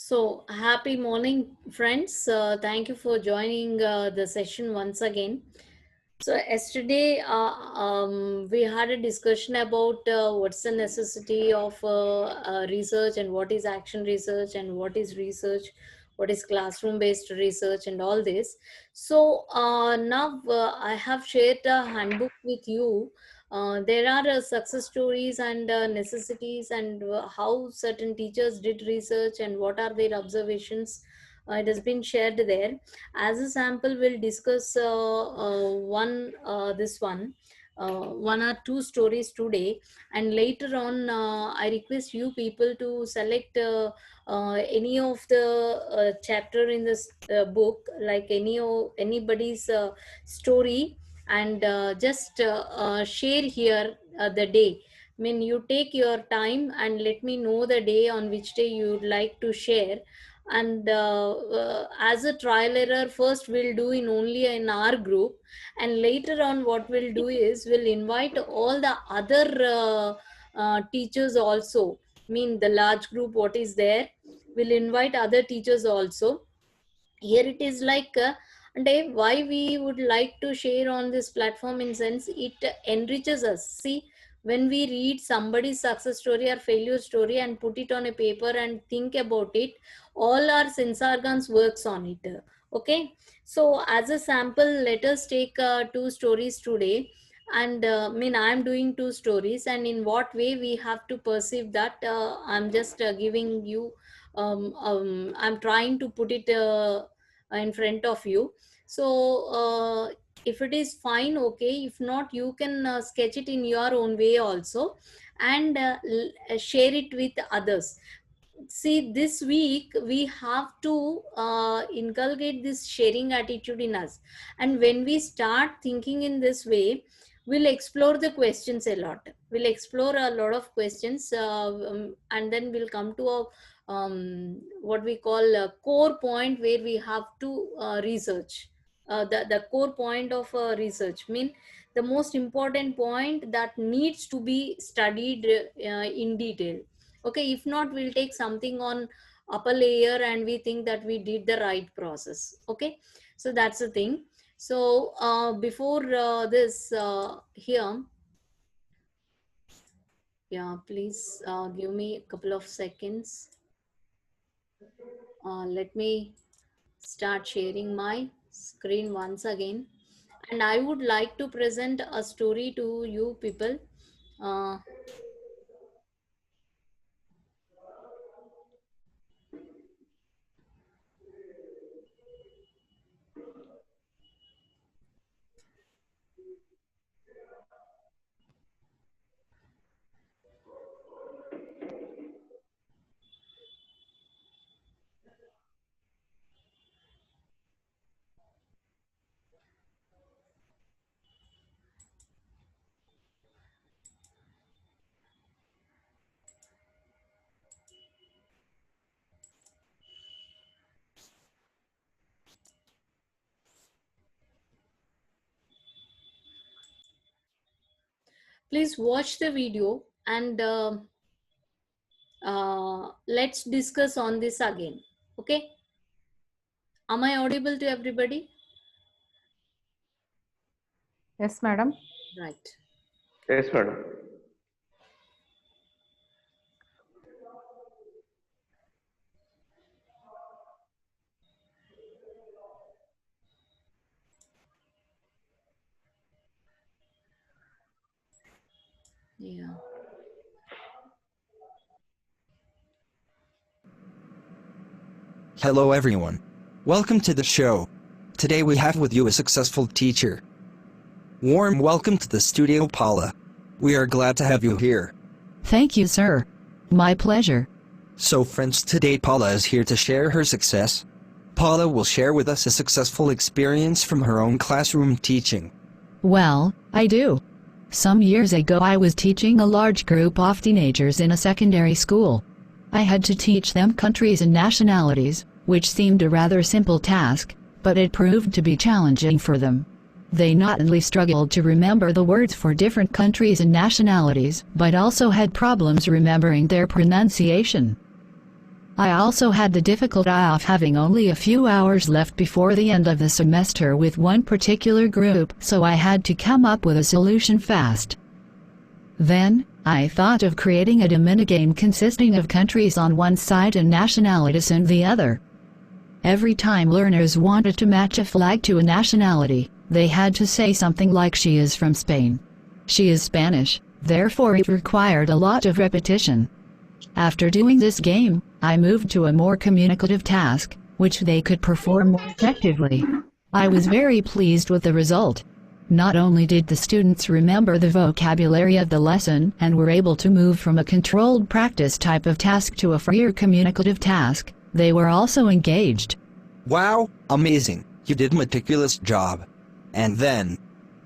So, happy morning, friends. Thank you for joining the session once again. So, yesterday we had a discussion about what's the necessity of research and what is action research and what is research, what is classroom based research, and all this. So, now I have shared a handbook with you. There are success stories and necessities, and how certain teachers did research and what are their observations. It has been shared there. As a sample, we'll discuss one or two stories today, and later on, I request you people to select any of the chapter in this book, like anybody's story, and just share here the day. I mean, you take your time and let me know the day on which day you'd like to share. And as a trial error, first we'll do in only in our group, and later on what we'll do is we'll invite all the other teachers also. I mean, the large group what is there, we'll invite other teachers also. Here it is like Dave, why we would like to share on this platform, in sense it enriches us. See, when we read somebody's success story or failure story and put it on a paper and think about it, all our sense organs works on it. Okay, so as a sample, let us take two stories today. And I mean, I'm doing two stories, and in what way we have to perceive that, I'm just giving you, I'm trying to put it in front of you. So if it is fine, okay. If not, you can sketch it in your own way also, and share it with others. See, this week we have to inculcate this sharing attitude in us, and when we start thinking in this way, we'll explore the questions a lot. We'll explore a lot of questions, and then we'll come to a what we call a core point where we have to research. The core point of research mean the most important point that needs to be studied in detail. Okay, if not, we'll take something on upper layer and we think that we did the right process. Okay, so that's the thing. So before this here, yeah, please give me a couple of seconds. Let me start sharing my screen once again, and I would like to present a story to you people. uh, please watch the video, and let's discuss on this again. Okay, am I audible to everybody? Yes, madam. Right. Yes, madam. Yeah. Hello everyone. Welcome to the show. Today we have with you a successful teacher. Warm welcome to the studio, Paula. We are glad to have you here. Thank you, sir. My pleasure. So friends, today Paula is here to share her success. Paula will share with us a successful experience from her own classroom teaching. Well, I do. Some years ago I was teaching a large group of teenagers in a secondary school. I had to teach them countries and nationalities, which seemed a rather simple task, but it proved to be challenging for them. They not only struggled to remember the words for different countries and nationalities, but also had problems remembering their pronunciation. I also had the difficulty of having only a few hours left before the end of the semester with one particular group, so I had to come up with a solution fast. Then, I thought of creating a minigame consisting of countries on one side and nationalities on the other. Every time learners wanted to match a flag to a nationality, they had to say something like she is from Spain. She is Spanish, therefore it required a lot of repetition. After doing this game, I moved to a more communicative task, which they could perform more effectively. I was very pleased with the result. Not only did the students remember the vocabulary of the lesson and were able to move from a controlled practice type of task to a freer communicative task, they were also engaged. Wow, amazing. You did a meticulous job. And then,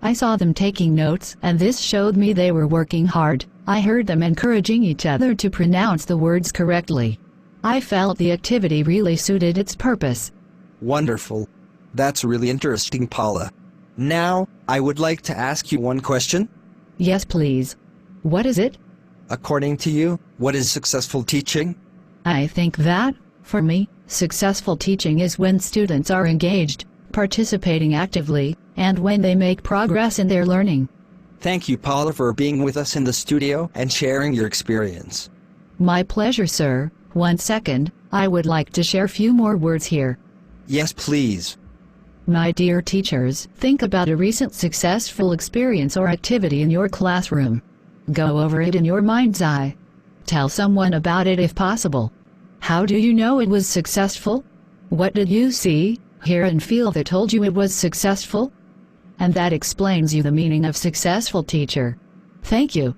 I saw them taking notes, and this showed me they were working hard. I heard them encouraging each other to pronounce the words correctly. I felt the activity really suited its purpose. wonderful. That's really interesting, Paula. Now, I would like to ask you one question. Yes, please. What is it? According to you, what is successful teaching? I think that, for me, successful teaching is when students are engaged, participating actively, and when they make progress in their learning. Thank you, Paula, for being with us in the studio and sharing your experience. My pleasure, sir. 1 second, I would like to share few more words here. Yes, please. My dear teachers, think about a recent successful experience or activity in your classroom. Go over it in your mind's eye. Tell someone about it if possible. How do you know it was successful? What did you see, hear and feel that told you it was successful? And that explains you the meaning of successful teacher. Thank you.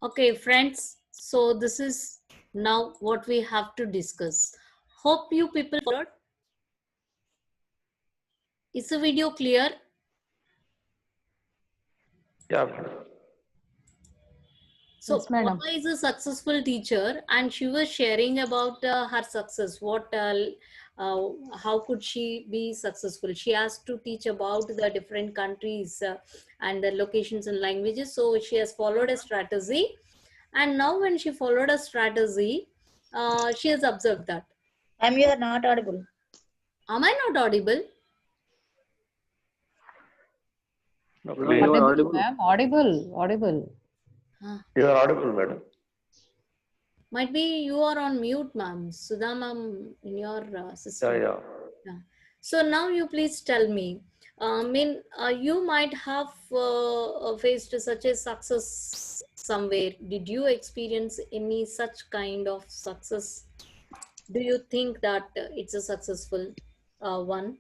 Okay, friends. So this is now what we have to discuss. Hope you people followed. Is the video clear? Yeah. So Yes, madam. Paula is a successful teacher, and she was sharing about her success. How could she be successful? She asked to teach about the different countries and the locations and languages. So she has followed a strategy, and now when she followed a strategy, she has observed that. You are not audible. Am I not audible? No, You please. are audible, ma'am. Audible. You are audible, madam. Might be you are on mute, ma'am. Sudha ma'am, in your system. Yeah. So now you please tell me. You might have faced such a success somewhere. Did you experience any such kind of success? Do you think that it's a successful one?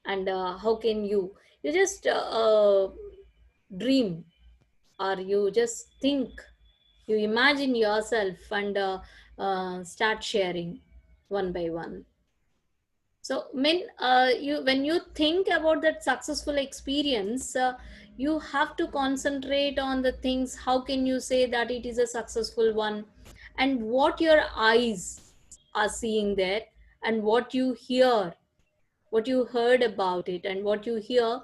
And how can you just dream, or you just think, you imagine yourself and start sharing one by one. So when you think about that successful experience, you have to concentrate on the things. How can you say that it is a successful one, and what your eyes are seeing there, and what you hear, what you heard about it, and what you hear,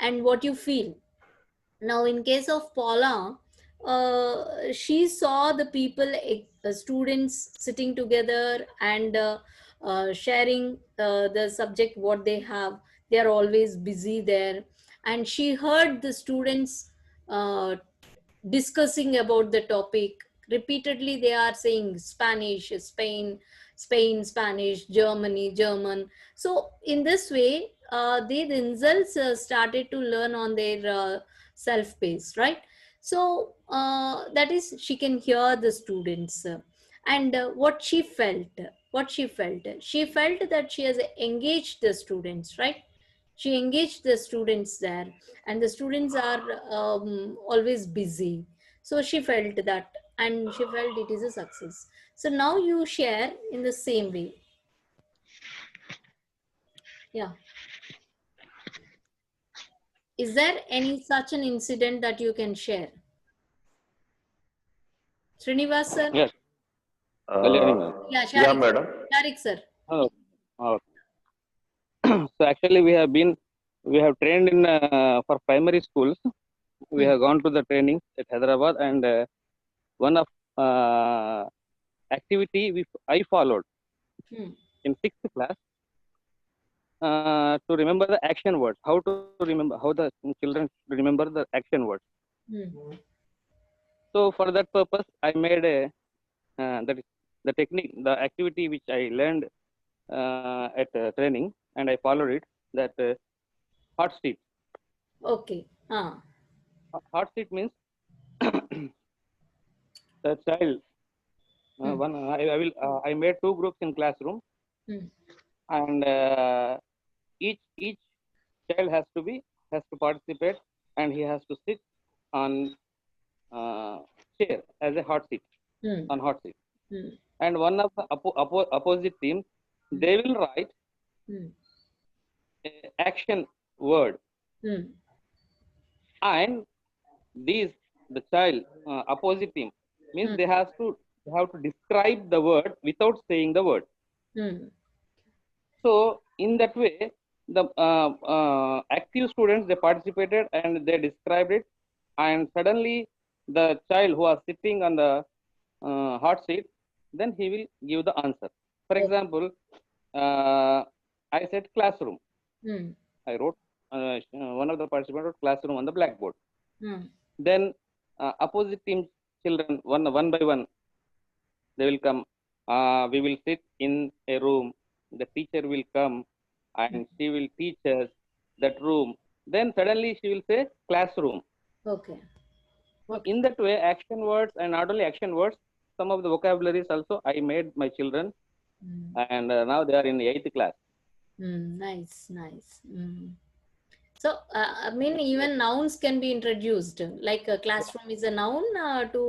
and what you feel. Now, in case of Paula, she saw the people, students sitting together and sharing the subject what they have. They are always busy there, and she heard the students discussing about the topic. Repeatedly they are saying Spanish, Spain, Spanish, Germany, German. So in this way, they themselves started to learn on their self-paced, right? So that is, she can hear the students. And what she felt that she has engaged the students, right? She engaged the students there, and the students are always busy. So she felt that, and she felt it is a success. So now you share in the same way. Yeah. Is there any such an incident that you can share? Srinivas sir? Yes. Yeah, Yeah, Sharik, madam. Sharik sir. Oh, oh. So actually, we have trained in for primary schools. We have gone to the training at Hyderabad, and one of activity I followed Hmm. in 6th class to remember the action words. How to remember, how the children remember the action words. Hmm. So for that purpose, I made a that is the technique, the activity which I learned at training, and I followed it. That hot seat. Okay. Hot seat means the child. Hmm. One I will I made two groups in classroom, Hmm. and each child has to participate, and he has to sit on chair as a hot seat, Hmm. on hot seat. Hmm. And one of the opposite team, they will write Hmm. a action word, Hmm. and these the child opposite team means Hmm. they have to describe the word without saying the word. Hmm. So in that way, the active students, they participated and they described it, and suddenly the child who was sitting on the hot seat, then he will give the answer. For Okay. example, I said classroom. Hmm. I wrote one of the participants wrote classroom on the blackboard. Hmm. Then opposite team children, one by one, they will come. We will sit in a room. The teacher will come and she will teach us that room. Then suddenly she will say classroom. Okay. So Okay. in that way, action words, and not only action words, some of the vocabularies also I made my children, Hmm. and now they are in 8th class. Hmm. Nice. Nice. Hmm. So, I mean, even nouns can be introduced. Like a classroom is a noun to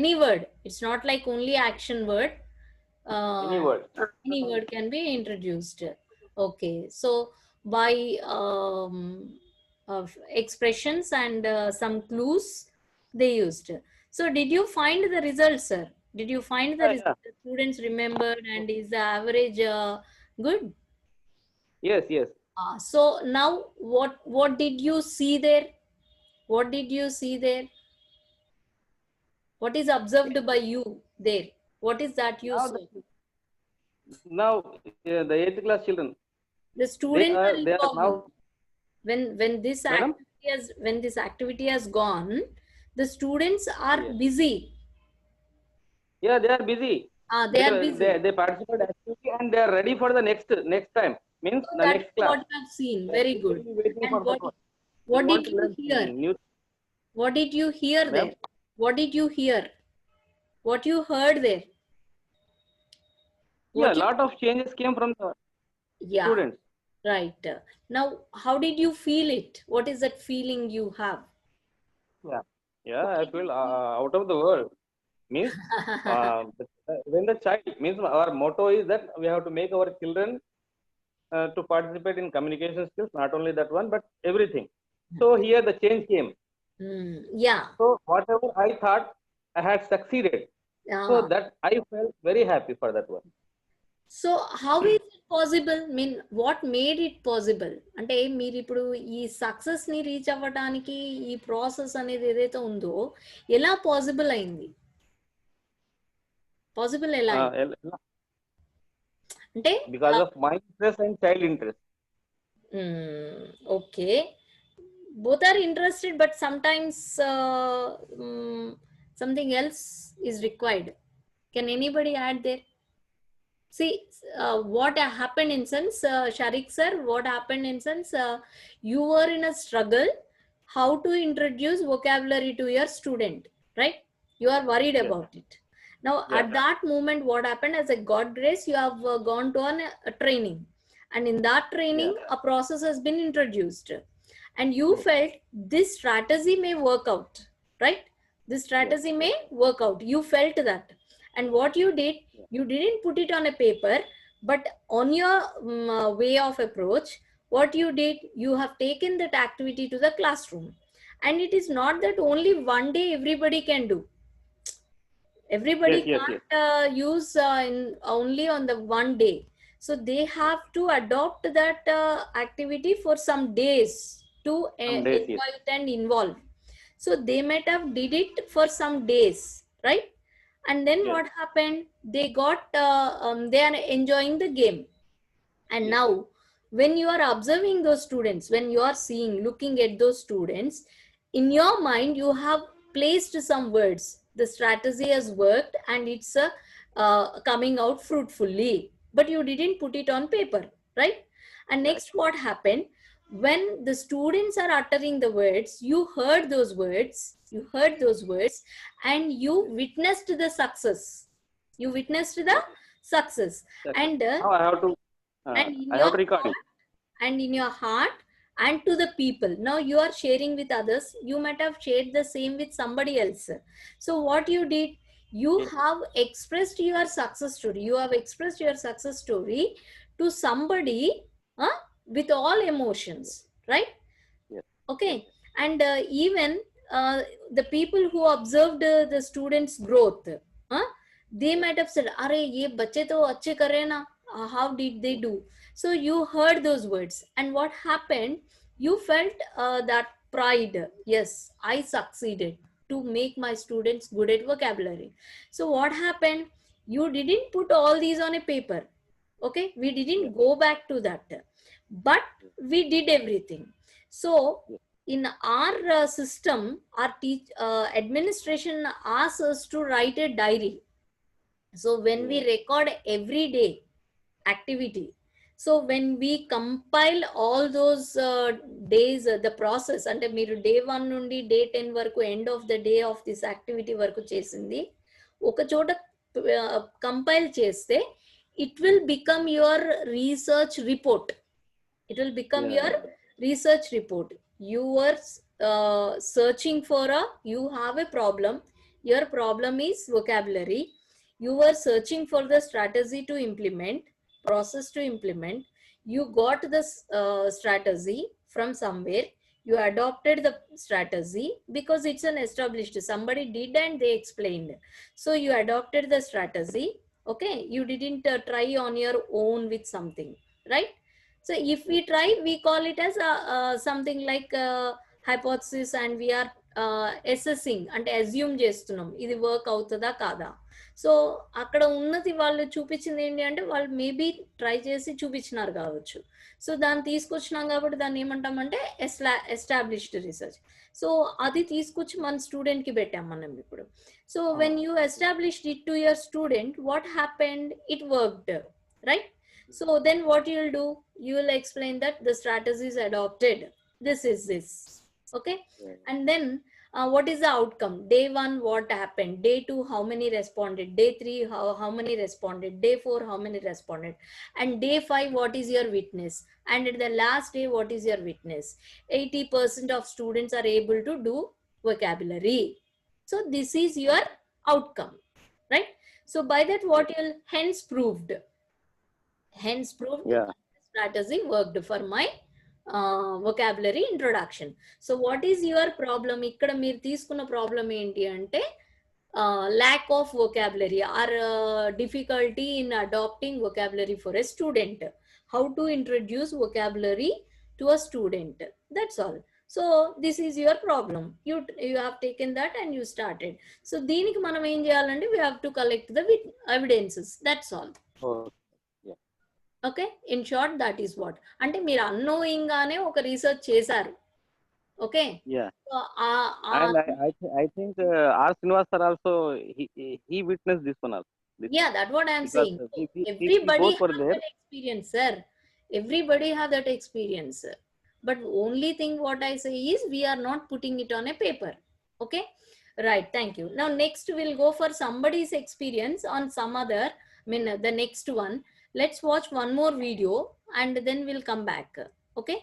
any word. It's not like only action word. Any Uh, word. any word can be introduced. Okay. So, by of expressions and some clues they used. So, did you find the results, sir? Did you find the Yeah, results yeah. the students remembered, and is the average good? Yes, yes. So now what did you see there? What did you see there? What is observed by you there? What is that you Now, saw? now the 8th class children, The students are they are involving. now, When this madam. activity has gone, the students are Yes. busy. Yeah, they are busy. They are busy. They participate actively and they are ready for the next time. Means So the that is next class. what I've seen. They are Very good. eagerly waiting And for that one. They what want did to you learn hear? new, What did you hear ma'am. there? What did you hear? What you heard there? Yeah, a What you lot of changes came from the Yeah. students. Right. Now, how did you feel it? What is that feeling you have? Yeah, yeah. What I did feel you out of the world. Means when the child means our motto is that we have to make our children to participate in communication skills. Not only that one, but everything. So here the change came. Yeah. So whatever I thought I had succeeded. So Yeah. that I felt very happy for that one. So how is it possible mean what made it possible అంటే మీరు ఇప్పుడు ఈ success ని reach అవ్వడానికి ఈ process అనేది ఏదైతే ఉందో ఎలా పాసిబుల్ అయింది పాసిబుల్ ఎలా అయింది అంటే Because of my interest and child interest. Okay both are interested but sometimes something else is required. Can anybody add there? See, what happened in sense, Sharik sir, what happened in sense, you were in a struggle how to introduce vocabulary to your student, right? You are worried Yes. about it. Now Yeah. at that moment what happened, as a god grace you have gone to a training, and in that training a process has been introduced, and you felt this strategy may work out, right? This strategy may work out, you felt that, and what you did, you didn't put it on a paper, but on your way of approach, what you did, you have taken that activity to the classroom. And it is not that only one day everybody can do. Everybody Yes. can't use in only on the one day. So they have to adopt that activity for some days to Some days, yes. enjoy it and involve. So they might have did it for some days, right? And then Yes. what happened? They got they are enjoying the game. And Yes. now when you are observing those students, when you are seeing, looking at those students, in your mind you have placed some words. The strategy has worked and it's coming out fruitfully, but you didn't put it on paper, right? And Right. next, what happened? When the students are uttering the words, you heard those words, and you witnessed the success. You witnessed the success. Yes. And Now I have to in I your have to record heart, it. and in your heart, and to the people. Now you are sharing with others. You might have shared the same with somebody else. So what you did, you Yes. have expressed your success story. You have expressed your success story to somebody with all emotions, right? Yes. Okay. And even the people who observed the students' growth, they might have said, "Are ye bache to अच्छे कर रहे हैं ना? How did they do?" So you heard those words, and what happened? You felt that pride. Yes, I succeeded to make my students good at vocabulary. So what happened? You didn't put all these on a paper. Okay, we didn't go back to that, but we did everything. So in our system, our administration asks us to write a diary. So when we record every day activity, so when we compile all those days, the process, అంటే మీరు day 1 నుండి day 10 వరకు end of the day of this activity వరకు చేసింది ఒక చోట compile చేస్తే it will become your research report. It will become your research report. You were searching for you have a problem. Your problem is vocabulary. You were searching for the strategy to implement, process to implement. You got this strategy from somewhere. You adopted the strategy because it's an established, somebody did and they explained. So you adopted the strategy. Okay, you didn't try on your own with something, right? So if we try, we call it as something like hypothesis, and we are assessing and assume చేస్తున్నాం ఇది work అవుతుందా కాదా. So అక్కడ ఉన్నది వాళ్ళు చూపించింది ఏంటి అంటే వాళ్ళు మేబీ ట్రై చేసి చూపించినారు కావచ్చు. సో దాన్ని తీసుకొచ్చినాం కాబట్టి దాన్ని ఏమంటామంటే ఎస్టాబ్లిష్డ్ రీసెర్చ్. సో అది తీసుకొచ్చి మన స్టూడెంట్కి పెట్టాం మనం ఇప్పుడు. So when you established it to your student, what happened? It worked, right? So then what you will do, you will explain that the strategies adopted, this is this. Okay. And then what is the outcome? Day 1, what happened? Day 2, how many responded? Day 3, how many responded? Day 4, how many responded? And day 5, what is your witness? And at the last day, what is your witness? 80% of students are able to do vocabulary. So this is your outcome, right? So by that, what you will hence proved strategy worked for my vocabulary introduction. So what is your problem? ఇక్కడ మీరు తీసుకున్న problem ఏంటి అంటే lack of vocabulary or difficulty in adopting vocabulary for a student. How to introduce vocabulary to a student, that's all. So this is your problem. You have taken that and you started. So దీనికి మనం ఏం చేయాలంటే we have to collect the evidences, that's all. Okay, in short that is what. అంటే మీరు annoying గానే ఒక research చేశారు. Okay, And I think R. Srinivas sir also he witnessed this one also. Yeah, that's what I'm Because saying. Everybody both were have there. that experience, sir. Everybody have that experience. But only thing what I say is we are not putting it on a paper. Okay, right? Thank you. Now next we'll go for somebody's experience on some other. I mean the next one. Let's watch one more video and then we'll come back. Okay.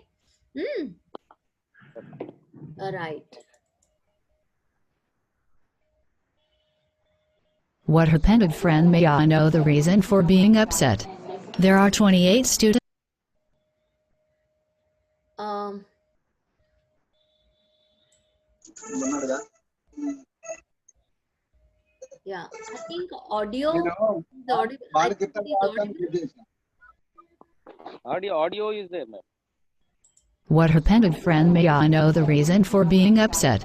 All right. What happened, friend? May I know the reason for being upset? There are 28 students. Yeah, I think audio. I think it is audible. Audio is there, ma'am. What happened, friend? May I know the reason for being upset?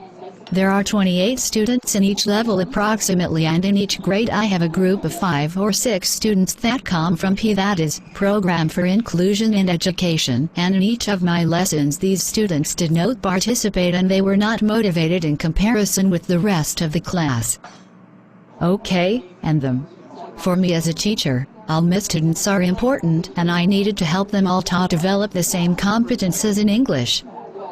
There are 28 students in each level approximately, and in each grade I have a group of 5 or 6 students that come from P, that is, Program for Inclusion and Education, and in each of my lessons these students did not participate and they were not motivated in comparison with the rest of the class. Okay, and them. For me as a teacher, all my students are important and I needed to help them all to develop the same competences in English.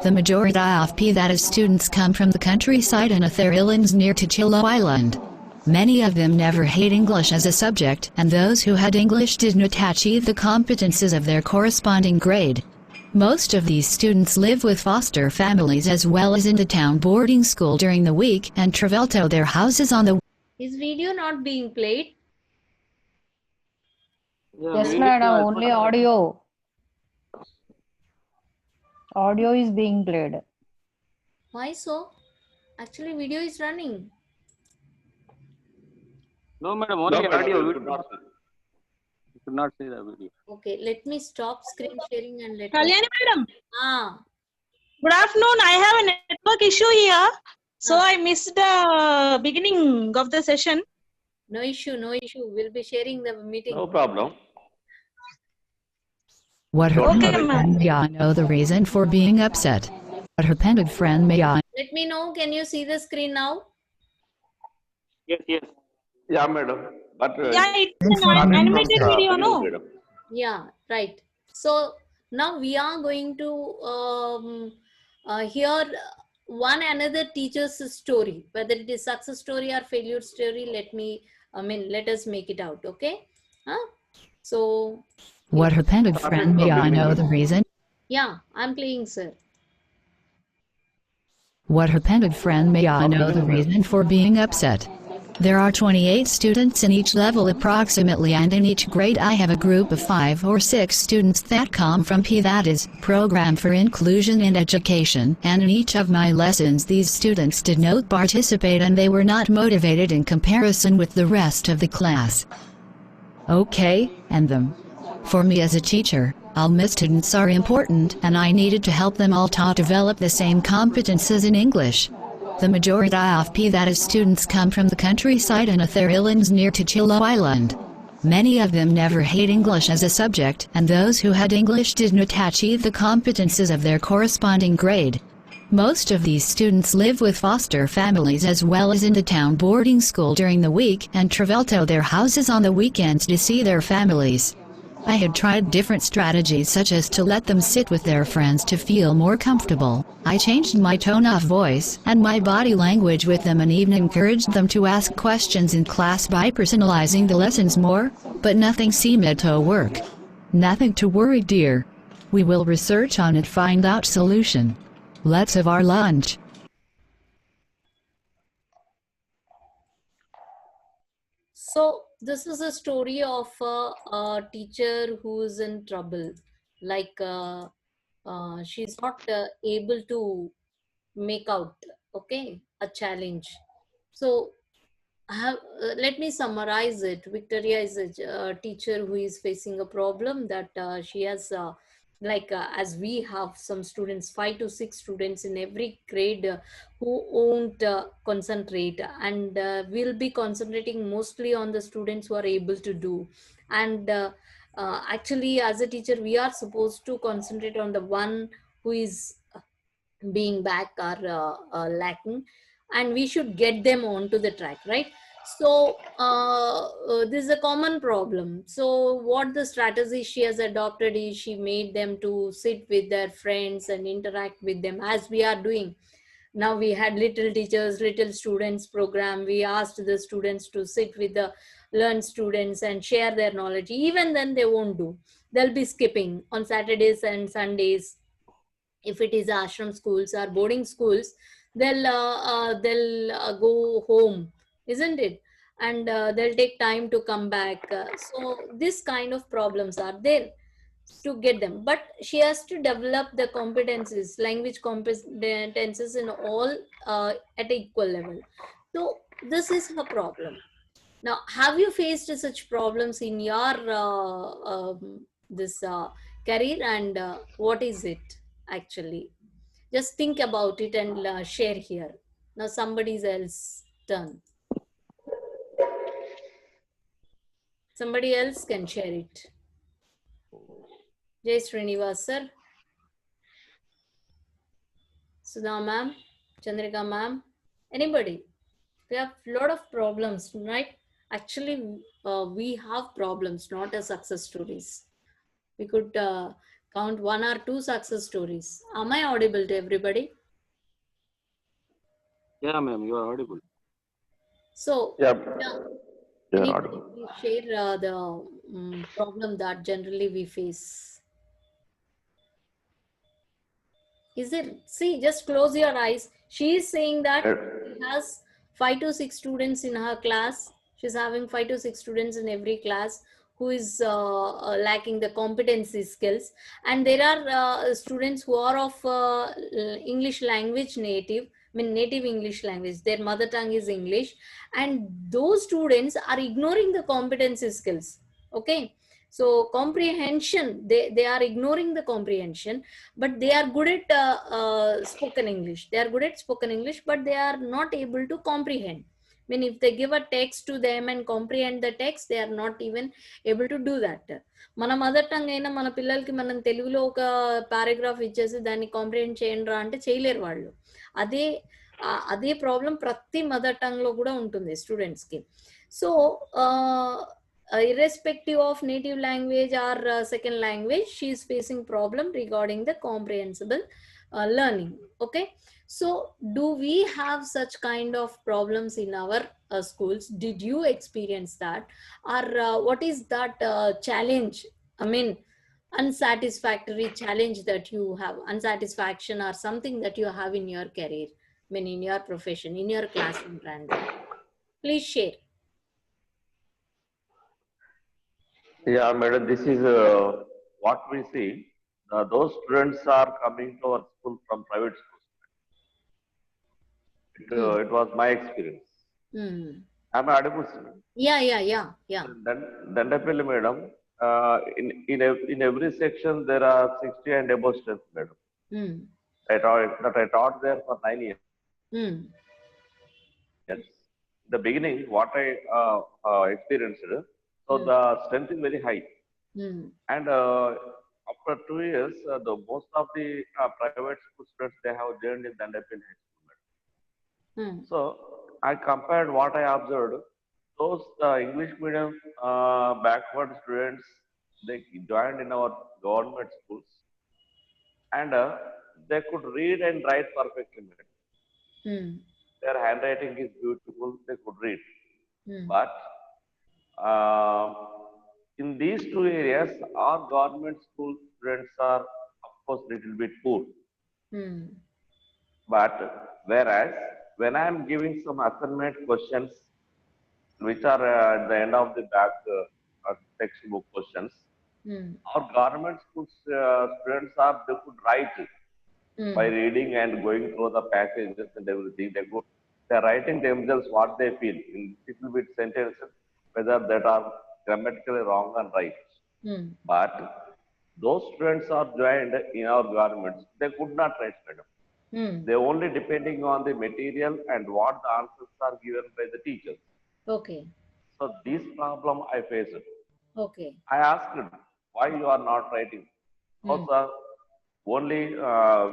The majority of P, that is, students come from the countryside and their islands near to Chilo Island. Many of them never had English as a subject, and those who had English did not achieve the competences of their corresponding grade. Most of these students live with foster families as well as in the town boarding school during the week and travel to their houses on the. Is video not being played? Yeah, Yes, video madam. is Only not- audio. Audio is being played. Why so? Actually, video is running. No, madam, No, only madam, audio. you We should not. should not see the video. Okay, let me stop screen sharing and let me. Kalyani madam, Ah, good afternoon. I have a network issue here, so I missed the beginning of the session. no issue, no issue. We'll be sharing the meeting. No problem. What her Okay, pendant ma'am. friend may I know the reason for being upset? What her pendant friend may I? Let me know. Can you see the screen now? Yes, yes. Yeah, madam. But Yeah, it's Thanks, an madam. animated video, no? madam. Yeah, right. So now we are going to hear one another teacher's story, whether it is success story or failure story. Let us make it out. Okay. Huh? So What her pendant friend may I know the reason? yeah, I'm playing, sir. What her pendant friend may I know the reason for being upset? There are 28 students in each level approximately, and in each grade I have a group of 5 or 6 students that come from P, that is, Program for Inclusion and Education, and in each of my lessons these students did not participate and they were not motivated in comparison with the rest of the class. Okay, and them. For me as a teacher, all my students are important and I needed to help them all to develop the same competences in English. The majority of P, that is, students come from the countryside and their islands near to Chilo Island. Many of them never had English as a subject, and those who had English did not achieve the competences of their corresponding grade. Most of these students live with foster families as well as in the town boarding school during the week and travel to their houses on the weekends to see their families. I had tried different strategies such as to let them sit with their friends to feel more comfortable. I changed my tone of voice and my body language with them and even encouraged them to ask questions in class by personalizing the lessons more, but nothing seemed to work. Nothing to worry, dear. We will research on it, find out solution. Let's have our lunch. So this is a story of a teacher who is in trouble. Like she's not able to make out, okay, a challenge. So let me summarize it. Victoria is a teacher who is facing a problem that she has as we have some students, 5 to 6 students in every grade who won't concentrate, and we'll be concentrating mostly on the students who are able to do. And actually as a teacher we are supposed to concentrate on the one who is being back or lacking, and we should get them onto the track, right? So this is a common problem. So what the strategy she has adopted is she made them to sit with their friends and interact with them as we are doing now. We had little teachers, little students program. We asked the students to sit with the learned students and share their knowledge. Even then they won't do. They'll be skipping on Saturdays and Sundays. If it is ashram schools or boarding schools, they'll go home, isn't it? And they'll take time to come back. So this kind of problems are there to get them, but she has to develop the competencies, language competencies in all at equal level. So this is her problem. Now, have you faced such problems in your this career, and what is it actually? Just think about it and share here. Now somebody's else turn. Somebody else can share it. Jay Srinivas sir. Sudha ma'am, Chandrika ma'am, anybody. We have a lot of problems, right? Actually, we have problems, not as success stories. We could count one or two success stories. Am I audible to everybody? Yeah, ma'am, you are audible. So, Yeah, yeah, you're anybody audible. please share the problem that generally we face. Is it? See, just close your eyes. She is saying that she has 5 to 6 students in her class. She's having 5 to 6 students in every class who is lacking the competency skills. And there are students who are of English language native, I mean native English language. Their mother tongue is English. And those students are ignoring the competency skills. Okay. So comprehension, they are ignoring the comprehension, but they are good at spoken English. They are good at spoken English, but they are not able to comprehend. I mean, if they give a text to them and comprehend the text, they are not even able to do that. మన mother tongue అయినా మన పిల్లలకి మనం తెలుగులో ఒక paragraph ఇచ్చేసి దాన్ని comprehend చేయండి రా అంటే చేయలేరు వాళ్ళు. అదే అదే ప్రాబ్లం ప్రతి మదర్ టంగ్ లో కూడా ఉంటుంది స్టూడెంట్స్ కి. So irrespective of native language or second language, she is facing problem regarding the comprehensible learning. Okay, so do we have such kind of problems in our schools? Did you experience that, or what is that challenge, I mean unsatisfactory challenge that you have, unsatisfaction or something that you have in your career, I mean in your profession, in your class environment? Please share. Yeah, madam, this is what we see. Those students are coming to our school from private schools. It was my experience. Am I audible, sir? Yeah. Then definitely, madam. In every section there are 60 and above students, madam. I taught there for 9 years. The beginning, what I experienced, so the strength is very high. And after 2 years, the most of the private school students, they have joined in Dandapin High School. So I compared what I observed. Those English medium backward students, they joined in our government schools, and they could read and write perfectly. Their handwriting is beautiful. They could read, but uh, in these two areas, our government school students are, of course, little bit poor. But whereas when I am giving some assignment questions, which are at the end of the back textbook questions, our government school students are, they could write it by reading and going through the passages and everything. They're writing themselves what they feel in little bit sentences, whether that are grammatically wrong and right. But those students are joined in our governments, they could not write, madam. They only depending on the material and what the answers are given by the teachers. Okay. So this problem I faced. Okay. I asked why you are not writing. Also, only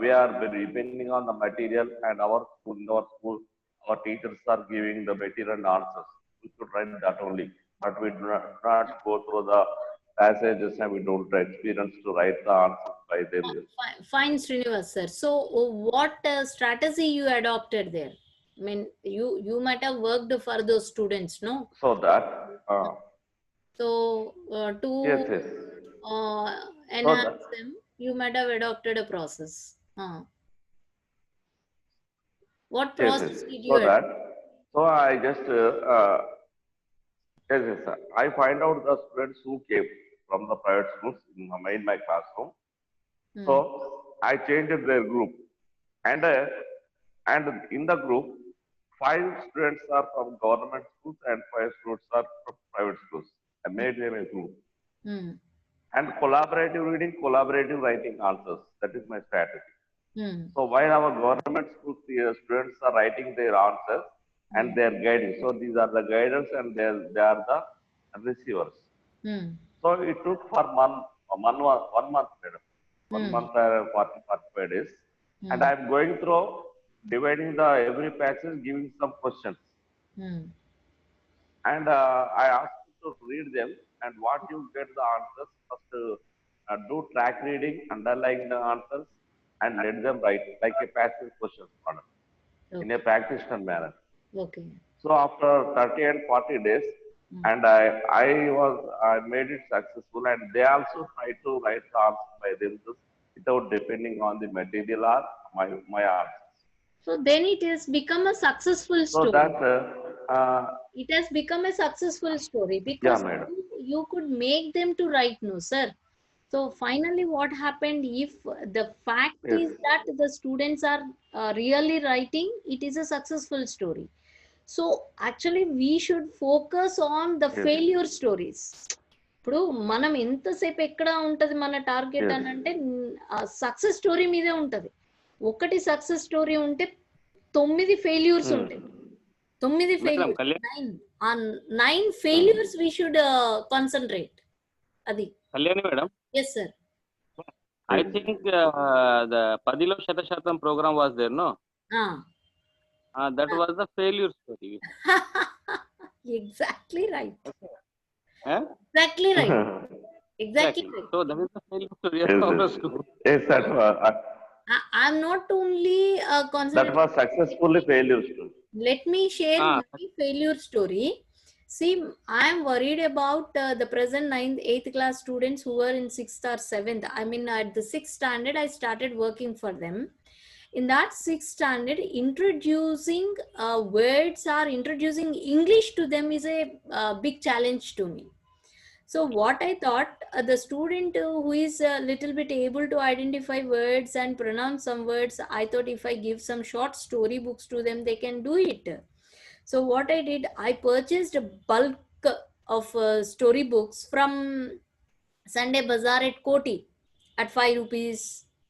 we are depending on the material, and in our school, our teachers are giving the material and answers. We should write that only, but we do not go through the passages and we don't experience to write the answers by themselves. Fine, Srinivas sir. So, what strategy you adopted there? I mean, you might have worked for those students, no? So that, So, yes, to yes. enhance them, you might have adopted a process. What Yes, yes. process did you So that, adopt? so I just, yes, yes, sir. I find out the students who came from the private schools in my classroom. So I changed their group, and in the group, 5 students are from government schools and 5 students are from private schools. I made them a group, and collaborative reading, collaborative writing answers. That is my strategy. So while our government school students are writing their answers and they are guiding. So these are the guidance and they are the receivers. So it took for 1 month, madam. 1 month, 40, 45 days. And I'm going through dividing the every passage, giving some questions. And I asked you to read them and what you get the answers. First, do track reading, underline the answers, and let them write like a passive questions model in a practitioner manner. Okay. So after 30 and 40 days, and I made it successful, and they also try to write the answer by themselves without depending on the material or my answers. So then it has become a successful So story. that It has become a successful story yeah, because madam. you could make them to write no, sir. So finally, what happened? If the fact Yes, is that the students are really writing, it is a successful story. So actually, we should focus on the yes, failure stories. ఇప్పుడు మనం ఎంతసేపు ఎక్కడ ఉంటది మన target yes, అని అంటే success story మీదే ఉంటది. ఒకటి సక్సెస్ స్టోరీ ఉంటే 9 ఫెయిల్యూర్స్ ఉంటాయి. 9 Madam, failures, Kalyan, 9 failures we should concentrate. అది. Kalyani madam, Yes, sir. I yes. think the Padilo Shatashatam program was there, no? That was the failure story. Exactly right. Eh? Exactly right. Exactly right. So that is the failure story Yes, of our yes, school. yes, I'm not only that concentrating. was successfully failure story. Let me share Ah. my failure story. See, I am worried about the present 9th, 8th class students who were in 6th or 7th. I mean, at the 6th standard, I started working for them. In that 6th standard, introducing words or introducing English to them is a big challenge to me. So what I thought, the student who is a little bit able to identify words and pronounce some words, I thought if I give some short story books to them, they can do it. So what I did, I purchased a bulk of storybooks from Sunday Bazaar at Koti at 5 rupees,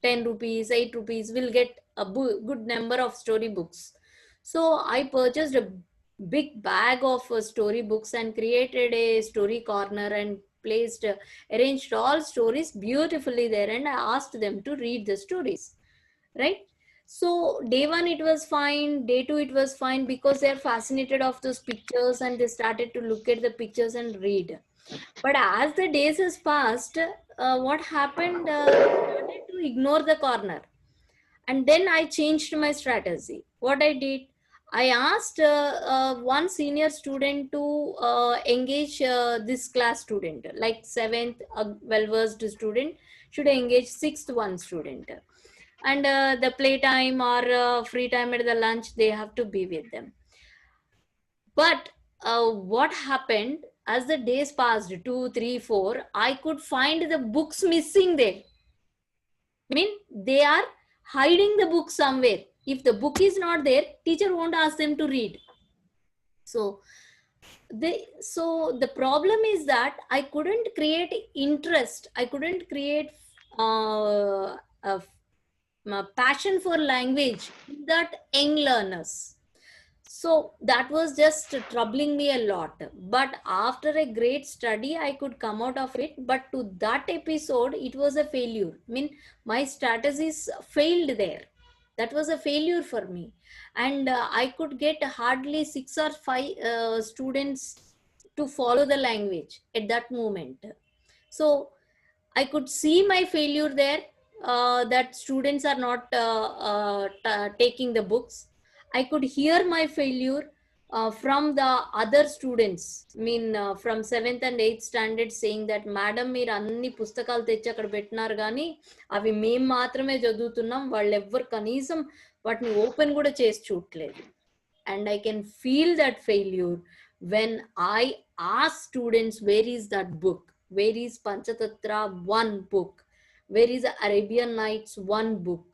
10 rupees, 8 rupees. We'll get a good number of storybooks. So I purchased a big bag of storybooks and created a story corner and placed, arranged all stories beautifully there, and I asked them to read the stories, right? So day one it was fine, day two it was fine because they're fascinated of those pictures and they started to look at the pictures and read. But as the days has passed, what happened? They started to ignore the corner, and then I changed my strategy. What I did, I asked one senior student to engage this class student, like 7th, well-versed student should engage 6th one student, and the playtime or free time at the lunch they have to be with them. But what happened as the days passed, 2, 3, 4, I could find the books missing there. I mean, they are hiding the book somewhere. If the book is not there, teacher won't ask them to read. So the problem is that I couldn't create interest. I couldn't create a passion for language in that young learners. So that was just troubling me a lot. But after a great study, I could come out of it. But to that episode, it was a failure. I mean, my strategies failed there. That was a failure for me. And I could get hardly 6 or 5 students to follow the language at that moment. So I could see my failure there, that students are not taking the books. I could hear my failure from the other students, I mean from 7th and 8th standard, saying that madam మీరు అన్ని పుస్తకాలు తెచ్చి అక్కడ పెట్టినారు కానీ అవి మేము మాత్రమే చదువుతున్నాం, వాళ్ళు ఎవ్వరు కనీసం వాటిని ఓపెన్ కూడా చేసి చూడలేదు. And I can feel that failure when I ask students, where is that book? Where is Panchatattva, one book? Where is Arabian Nights, one book?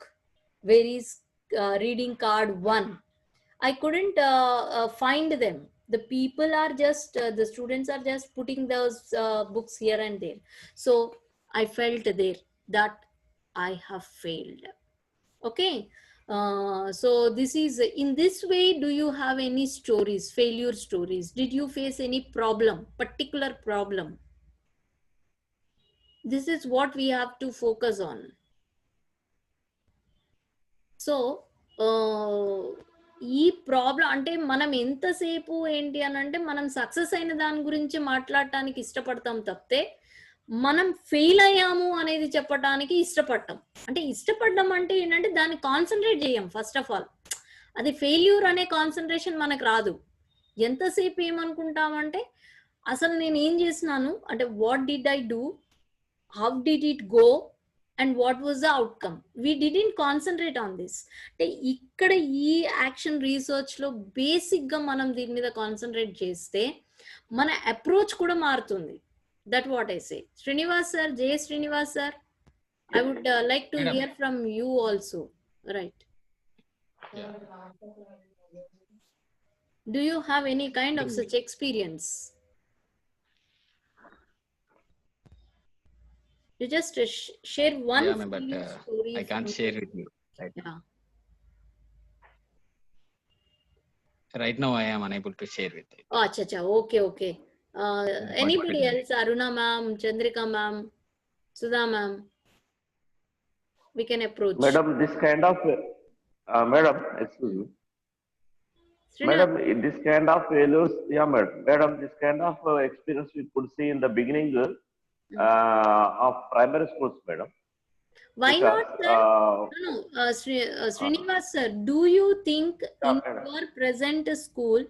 Where is reading card, one? I couldn't find them. The people are just, the students are just putting those books here and there. So I felt there that I have failed. Okay. So this is, in this way, do you have any stories, failure stories? Did you face any problem, particular problem? This is what we have to focus on. So ఈ problem అంటే మనం ఎంతసేపు ఏంటి అని అంటే మనం success అయిన దాని గురించి మాట్లాడటానికి ఇష్టపడతాం తప్పితే మనం ఫెయిల్ అయ్యాము అనేది చెప్పడానికి ఇష్టపడటం. అంటే ఇష్టపడడం అంటే ఏంటంటే దాన్ని కాన్సన్ట్రేట్ చేయం. ఫస్ట్ ఆఫ్ ఆల్ అది ఫెయిల్యూర్ అనే కాన్సన్ట్రేషన్ మనకు రాదు. ఎంతసేపు ఏమనుకుంటామంటే అసలు నేను ఏం చేసినాను అంటే what did I do, how did it go, and what was the outcome. We didn't concentrate on this. అంటే ఇక్కడ ఈ యాక్షన్ రీసెర్చ్ లో బేసిక్ గా మనం దీని మీద కాన్సన్ట్రేట్ చేస్తే మన అప్రోచ్ కూడా మారుతుంది. That what I say. Srinivas sir, J Srinivas sir, I would like to hear from you also. Right. Do you have any kind of such experience? You just share one story. I can't share with you. Right? Yeah. Right now, I am unable to share with you. Oh, acha. Okay. Anybody else? Aruna ma'am, Chandrika ma'am, Sudha ma'am. We can approach. Madam, this kind of madam, excuse me. Madam, this kind of failures, yeah, madam, this kind of experience we could see in the beginning of primary schools, madam. Why not, sir? No. Srinivas sir, do you think in your present school,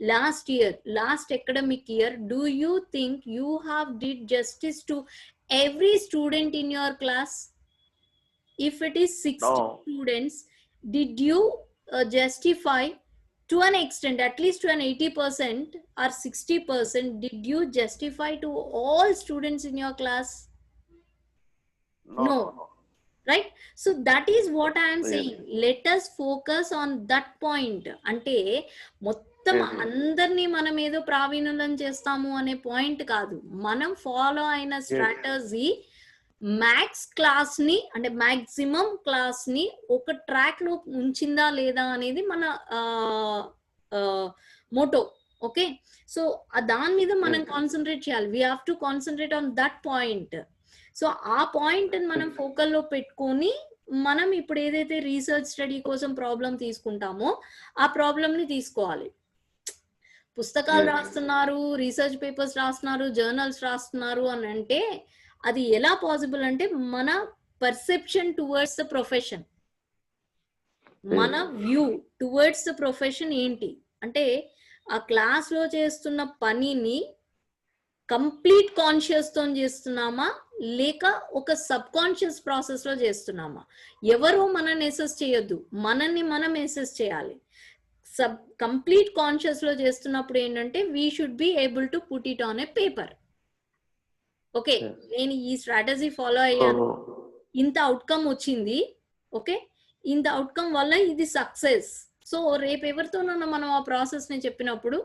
last academic year, do you think you have did justice to every student in your class? If it is 60 students, did you justify to an extent, at least to an 80% or 60%, did you justify to all students in your class? No. Right? So that is what I am saying. Let us focus on that point. అంటే మొత్తం అందరినీ మనం ఏదో ప్రావీణ్యం చేస్తాము అనే point కాదు. మనం ఫాలో అయిన స్ట్రాటజీ మ్యాక్స్ క్లాస్ ని అంటే మాక్సిమం క్లాస్ ని ఒక ట్రాక్ లో ఉంచిందా లేదా అనేది మన మోటో. ఓకే. సో దాని మీద మనం కాన్సన్ట్రేట్ చేయాలి. We have to concentrate on that point. So ఆ పాయింట్ మనం ఫోకల్లో పెట్టుకొని మనం ఇప్పుడు ఏదైతే రీసెర్చ్ స్టడీ కోసం ప్రాబ్లం తీసుకుంటామో ఆ ప్రాబ్లం ని తీసుకోవాలి. పుస్తకాలు రాస్తున్నారు, రీసెర్చ్ పేపర్స్ రాస్తున్నారు, జర్నల్స్ రాస్తున్నారు అని అంటే అది ఎలా పాసిబుల్ అంటే మన పర్సెప్షన్ టువర్డ్స్ ద ప్రొఫెషన్, మన వ్యూ టువర్డ్స్ ద ప్రొఫెషన్ ఏంటి అంటే ఆ క్లాస్ లో చేస్తున్న పనిని కంప్లీట్ కాన్షియస్ తో చేస్తున్నామా లేక ఒక సబ్ కాన్షియస్ ప్రాసెస్ లో చేస్తున్నామా? ఎవరో మనల్ని అసెస్ చేయొద్దు, మనల్ని మనం అసెస్ చేయాలి. కంప్లీట్ కాన్షియస్ లో చేస్తున్నప్పుడు ఏంటంటే we should be able to put it on a paper. Okay, నేను ఈ స్ట్రాటజీ ఫాలో అయ్యాను, ఇంత అవుట్కమ్ వచ్చింది, ఓకే, ఇంత అవుట్కమ్ వల్ల ఇది సక్సెస్. సో రేపు ఎవరితోనన్నా మనం ఆ ప్రాసెస్ ని చెప్పినప్పుడు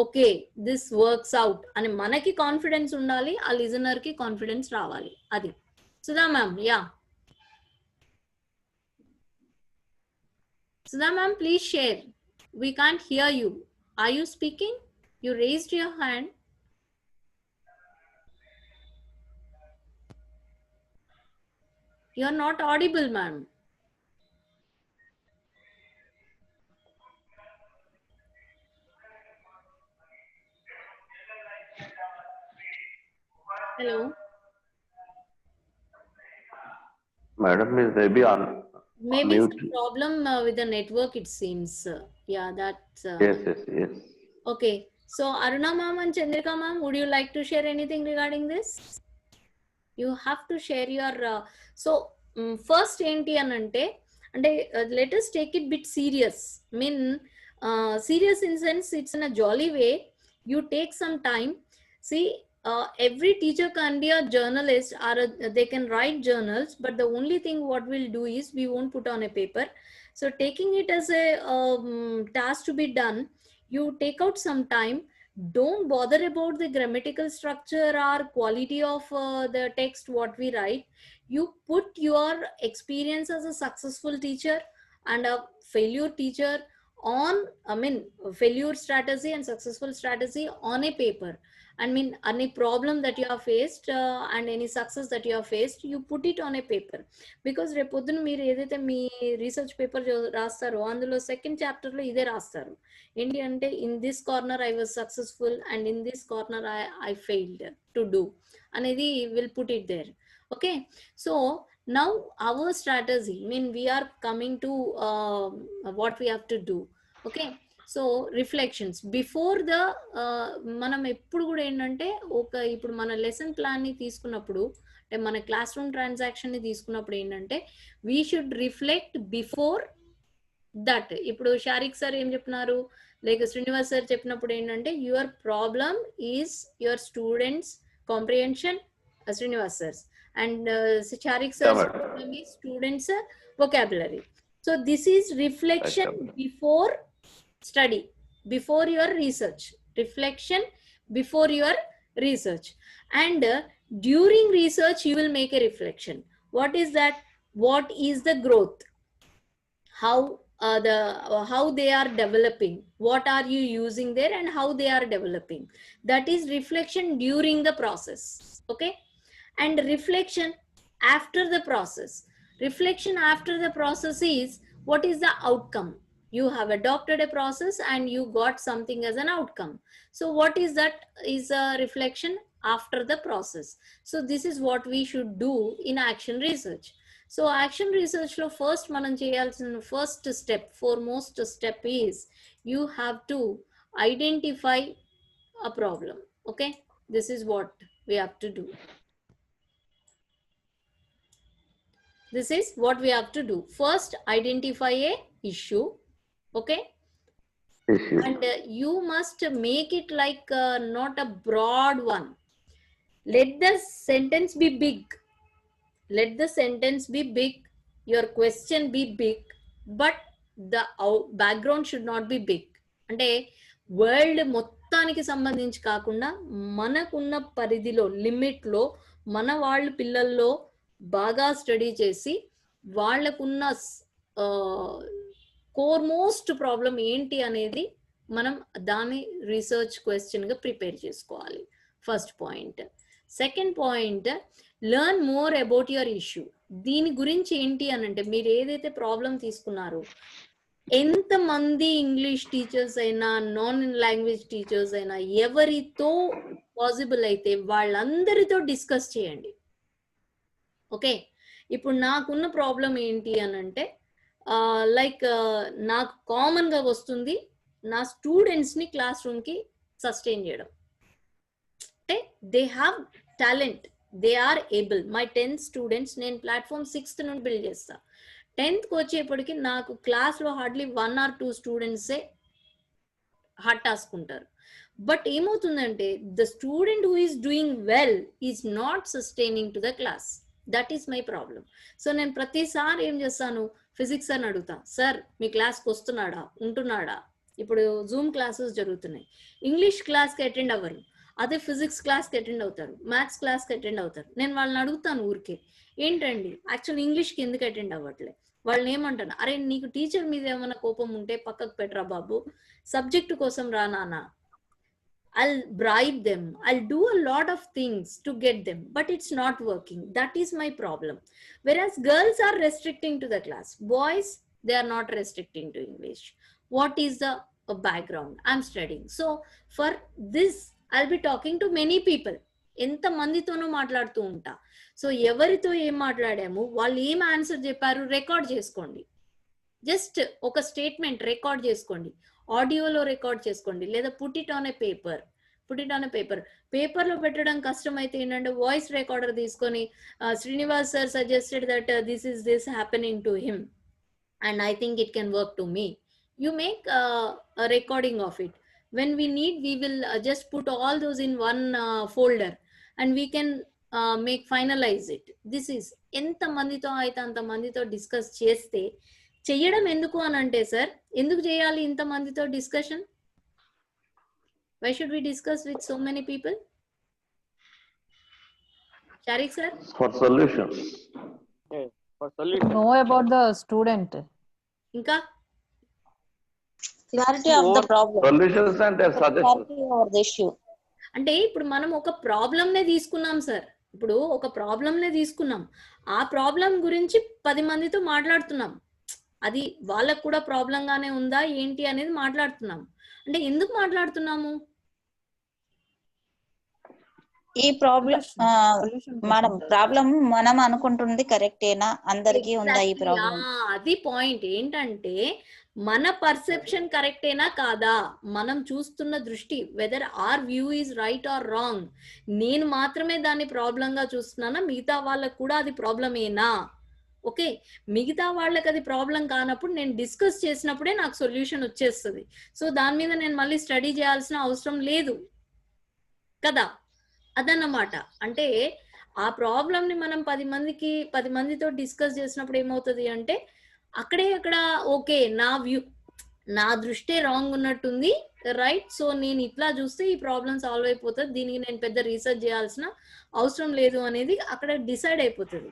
ఓకే దిస్ వర్క్స్ అవుట్ అని మనకి కాన్ఫిడెన్స్ ఉండాలి, ఆ లిజనర్ కి కాన్ఫిడెన్స్ రావాలి. అది Sudha ma'am. Yeah Sudha ma'am, please share. We can't hear you. Are you speaking? You raised your hand. You're not audible, ma'am. Hello. Madam is maybe on. Maybe some problem with the network, it seems. Yeah, that's. Yes. Okay. So, Aruna ma'am and Chandrika ma'am, would you like to share anything regarding this? You have to share your. First, enti anante, and let us take it bit serious. I mean, serious in sense, it's in a jolly way. You take some time. See. Every teacher can be a journalist or they can write journals, but the only thing what we'll do is we won't put on a paper. So taking it as a task to be done, you take out some time. Don't bother about the grammatical structure or quality of the text what we write. You put your experience as a successful teacher and a failure teacher on, failure strategy and successful strategy on a paper. I mean, any problem that you have faced and any success that you have faced, you put it on a paper. Because రేపొద్దున మీరు ఏదైతే మీ research paper రాస్తారో అందులో second చాప్టర్లో ఇదే రాస్తారు. ఏంటి అంటే, in this corner I was successful and in this corner I failed to do అనేది will put it there. Okay, so now our strategy, I mean, we are coming to what we have to do. Okay, so reflections before the, మనం ఎప్పుడు కూడా ఏంటంటే, ఇప్పుడు మన lesson ప్లాన్ని తీసుకున్నప్పుడు, అంటే మన క్లాస్ రూమ్ ట్రాన్సాక్షన్ని తీసుకున్నప్పుడు ఏంటంటే, we should reflect before that. ఇప్పుడు షారిక్ సార్ ఏం చెప్తున్నారు, లైక్ శ్రీనివాస్ సార్ చెప్పినప్పుడు ఏంటంటే, your problem is your students comprehension, Srinivas sir, and Charik sir's problem is students vocabulary. So this is reflection before study, before your research. Reflection before your research, and during research you will make a reflection. What is that? What is the growth? How they are developing, what are you using there, and how they are developing. That is reflection during the process. Okay, and reflection after the process. Reflection after the process is, what is the outcome? You have adopted a process and you got something as an outcome. So what is that? Is a reflection after the process. So this is what we should do in action research. So action research lo first manam cheyalsina first step, foremost step is, you have to identify a problem. Okay, this is what we have to do. This is what we have to do. First, identify a issue. Okay, and you must make it like not a broad one. Let the sentence be big. Let the sentence be big, your question be big, but the background should not be big. అంటే world మొత్తానికి సంబంధించి కాకుండా, మనకున్న పరిధిలో, లిమిట్లో, మన వాళ్ళ పిల్లల్లో బాగా స్టడీ చేసి వాళ్ళకున్న కోర్ మోస్ట్ ప్రాబ్లం ఏంటి అనేది మనం దాని రీసెర్చ్ క్వశ్చన్గా ప్రిపేర్ చేసుకోవాలి. First point. Second point, learn more about your issue. దీని గురించి ఏంటి అని అంటే, మీరు ఏదైతే ప్రాబ్లం తీసుకున్నారో, ఎంతమంది ఇంగ్లీష్ టీచర్స్ అయినా, నాన్ లాంగ్వేజ్ టీచర్స్ అయినా, ఎవరితో పాసిబుల్ అయితే వాళ్ళందరితో డిస్కస్ చేయండి. ఓకే, ఇప్పుడు నాకున్న ప్రాబ్లం ఏంటి అని అంటే, లైక్ నాకు కామన్గా వస్తుంది నా స్టూడెంట్స్ని క్లాస్ రూమ్కి సస్టైన్ చేయడం. అంటే they have talent, they are able. My 10th students నేను ప్లాట్ఫామ్ 6th నుండి బిల్డ్ చేస్తా. 10th వచ్చేప్పటికి నాకు క్లాస్లో హార్డ్లీ 1 or 2 స్టూడెంట్సే హార్డ్ టాస్క్ ఉంటారు. బట్ ఏమవుతుందంటే, the student who is doing well is not sustaining to the class. That is my problem. So నేను ప్రతిసారి ఏం చేస్తాను, ఫిజిక్స్ అని అడుగుతా, సార్ మీ క్లాస్కి వస్తున్నాడా, ఉంటున్నాడా? ఇప్పుడు జూమ్ క్లాసెస్ జరుగుతున్నాయి, ఇంగ్లీష్ క్లాస్కి అటెండ్ అవ్వరు, అదే ఫిజిక్స్ క్లాస్కి అటెండ్ అవుతారు, మ్యాథ్స్ క్లాస్కి అటెండ్ అవుతారు. నేను వాళ్ళని అడుగుతాను ఊరికే, ఏంటండి యాక్చువల్ ఇంగ్లీష్కి ఎందుకు అటెండ్ అవ్వట్లే? వాళ్ళని ఏమంటాను, అరే నీకు టీచర్ మీద ఏమైనా కోపం ఉంటే పక్కకు పెట్టరా బాబు, సబ్జెక్టు కోసం రా నాన్న. I'll bribe them, I'll do a lot of things to get them, but it's not working. That is my problem. Whereas girls are restricting to the class, boys, they are not restricting to English. What is the background? I'm studying. So for this, I'll be talking to many people. ఎంత మందితోనూ మాట్లాడుతూ ఉంటా. So ఎవరితో ఏం మాట్లాడాము, వాళ్ళు ఏం answer చెప్పారు record చేసుకోండి. జస్ట్ ఒక స్టేట్మెంట్ రికార్డ్ చేసుకోండి, ఆడియోలో రికార్డ్ చేసుకోండి, లేదా put it on a paper. పేపర్లో పెట్టడం కష్టం అయితే ఏంటంటే, వాయిస్ రికార్డర్ తీసుకొని, Srinivas sir suggested that this happening to him and I think it can work to me. You make a recording of it. When we need, we will just put all those in one folder and we can make finalize it. This is ఎంత మందితో అయితే అంత మందితో discuss చేస్తే, చెయ్యడం ఎందుకు అని అంటే, సార్ ఎందుకు చేయాలి ఇంత మందితో discussion? Why should we discuss with so many people? Sharik sir? For solutions. Yes, for solution. Know about the student. Inka? Clarity of the problem. Solutions and their suggestions. Clarity over the issue. అంటే ఇప్పుడు మనం ఒక ప్రాబ్లంనే తీసుకున్నాం sir. ఇప్పుడు ఒక ప్రాబ్లంనే తీసుకున్నాం. ఆ problem గురించి 10 మందితో మాట్లాడుతున్నాం. అది వాళ్ళకు కూడా ప్రాబ్లం గానే ఉందా ఏంటి అనేది మాట్లాడుతున్నాం. అంటే ఎందుకు మాట్లాడుతున్నాము? ఈ ప్రాబ్లం మనం ప్రాబ్లం మనం అనుకుంటుంది కరెక్టేనా, అందరికీ ఉందా ఈ ప్రాబ్లం? అది పాయింట్ ఏంటంటే మన పర్సెప్షన్ కరెక్టేనా కాదా, మనం చూస్తున్న దృష్టి, whether our view is right or wrong. నేను మాత్రమే దాన్ని ప్రాబ్లం గా చూస్తున్నానా, మిగతా వాళ్ళకు కూడా అది ప్రాబ్లమేనా? ఓకే, మిగతా వాళ్ళకి అది ప్రాబ్లం కానప్పుడు నేను డిస్కస్ చేసినప్పుడే నాకు సొల్యూషన్ వచ్చేస్తుంది. సో దాని మీద నేను మళ్ళీ స్టడీ చేయాల్సిన అవసరం లేదు కదా. అదన్నమాట. అంటే ఆ ప్రాబ్లమ్ని మనం 10 మందితో డిస్కస్ చేసినప్పుడు ఏమవుతుంది అంటే అక్కడ ఓకే నా దృష్టే రాంగ్ ఉన్నట్టుంది, రైట్, సో నేను ఇట్లా చూస్తే ఈ ప్రాబ్లం సాల్వ్ అయిపోతుంది, దీనికి నేను పెద్ద రీసెర్చ్ చేయాల్సిన అవసరం లేదు అనేది అక్కడ డిసైడ్ అయిపోతుంది.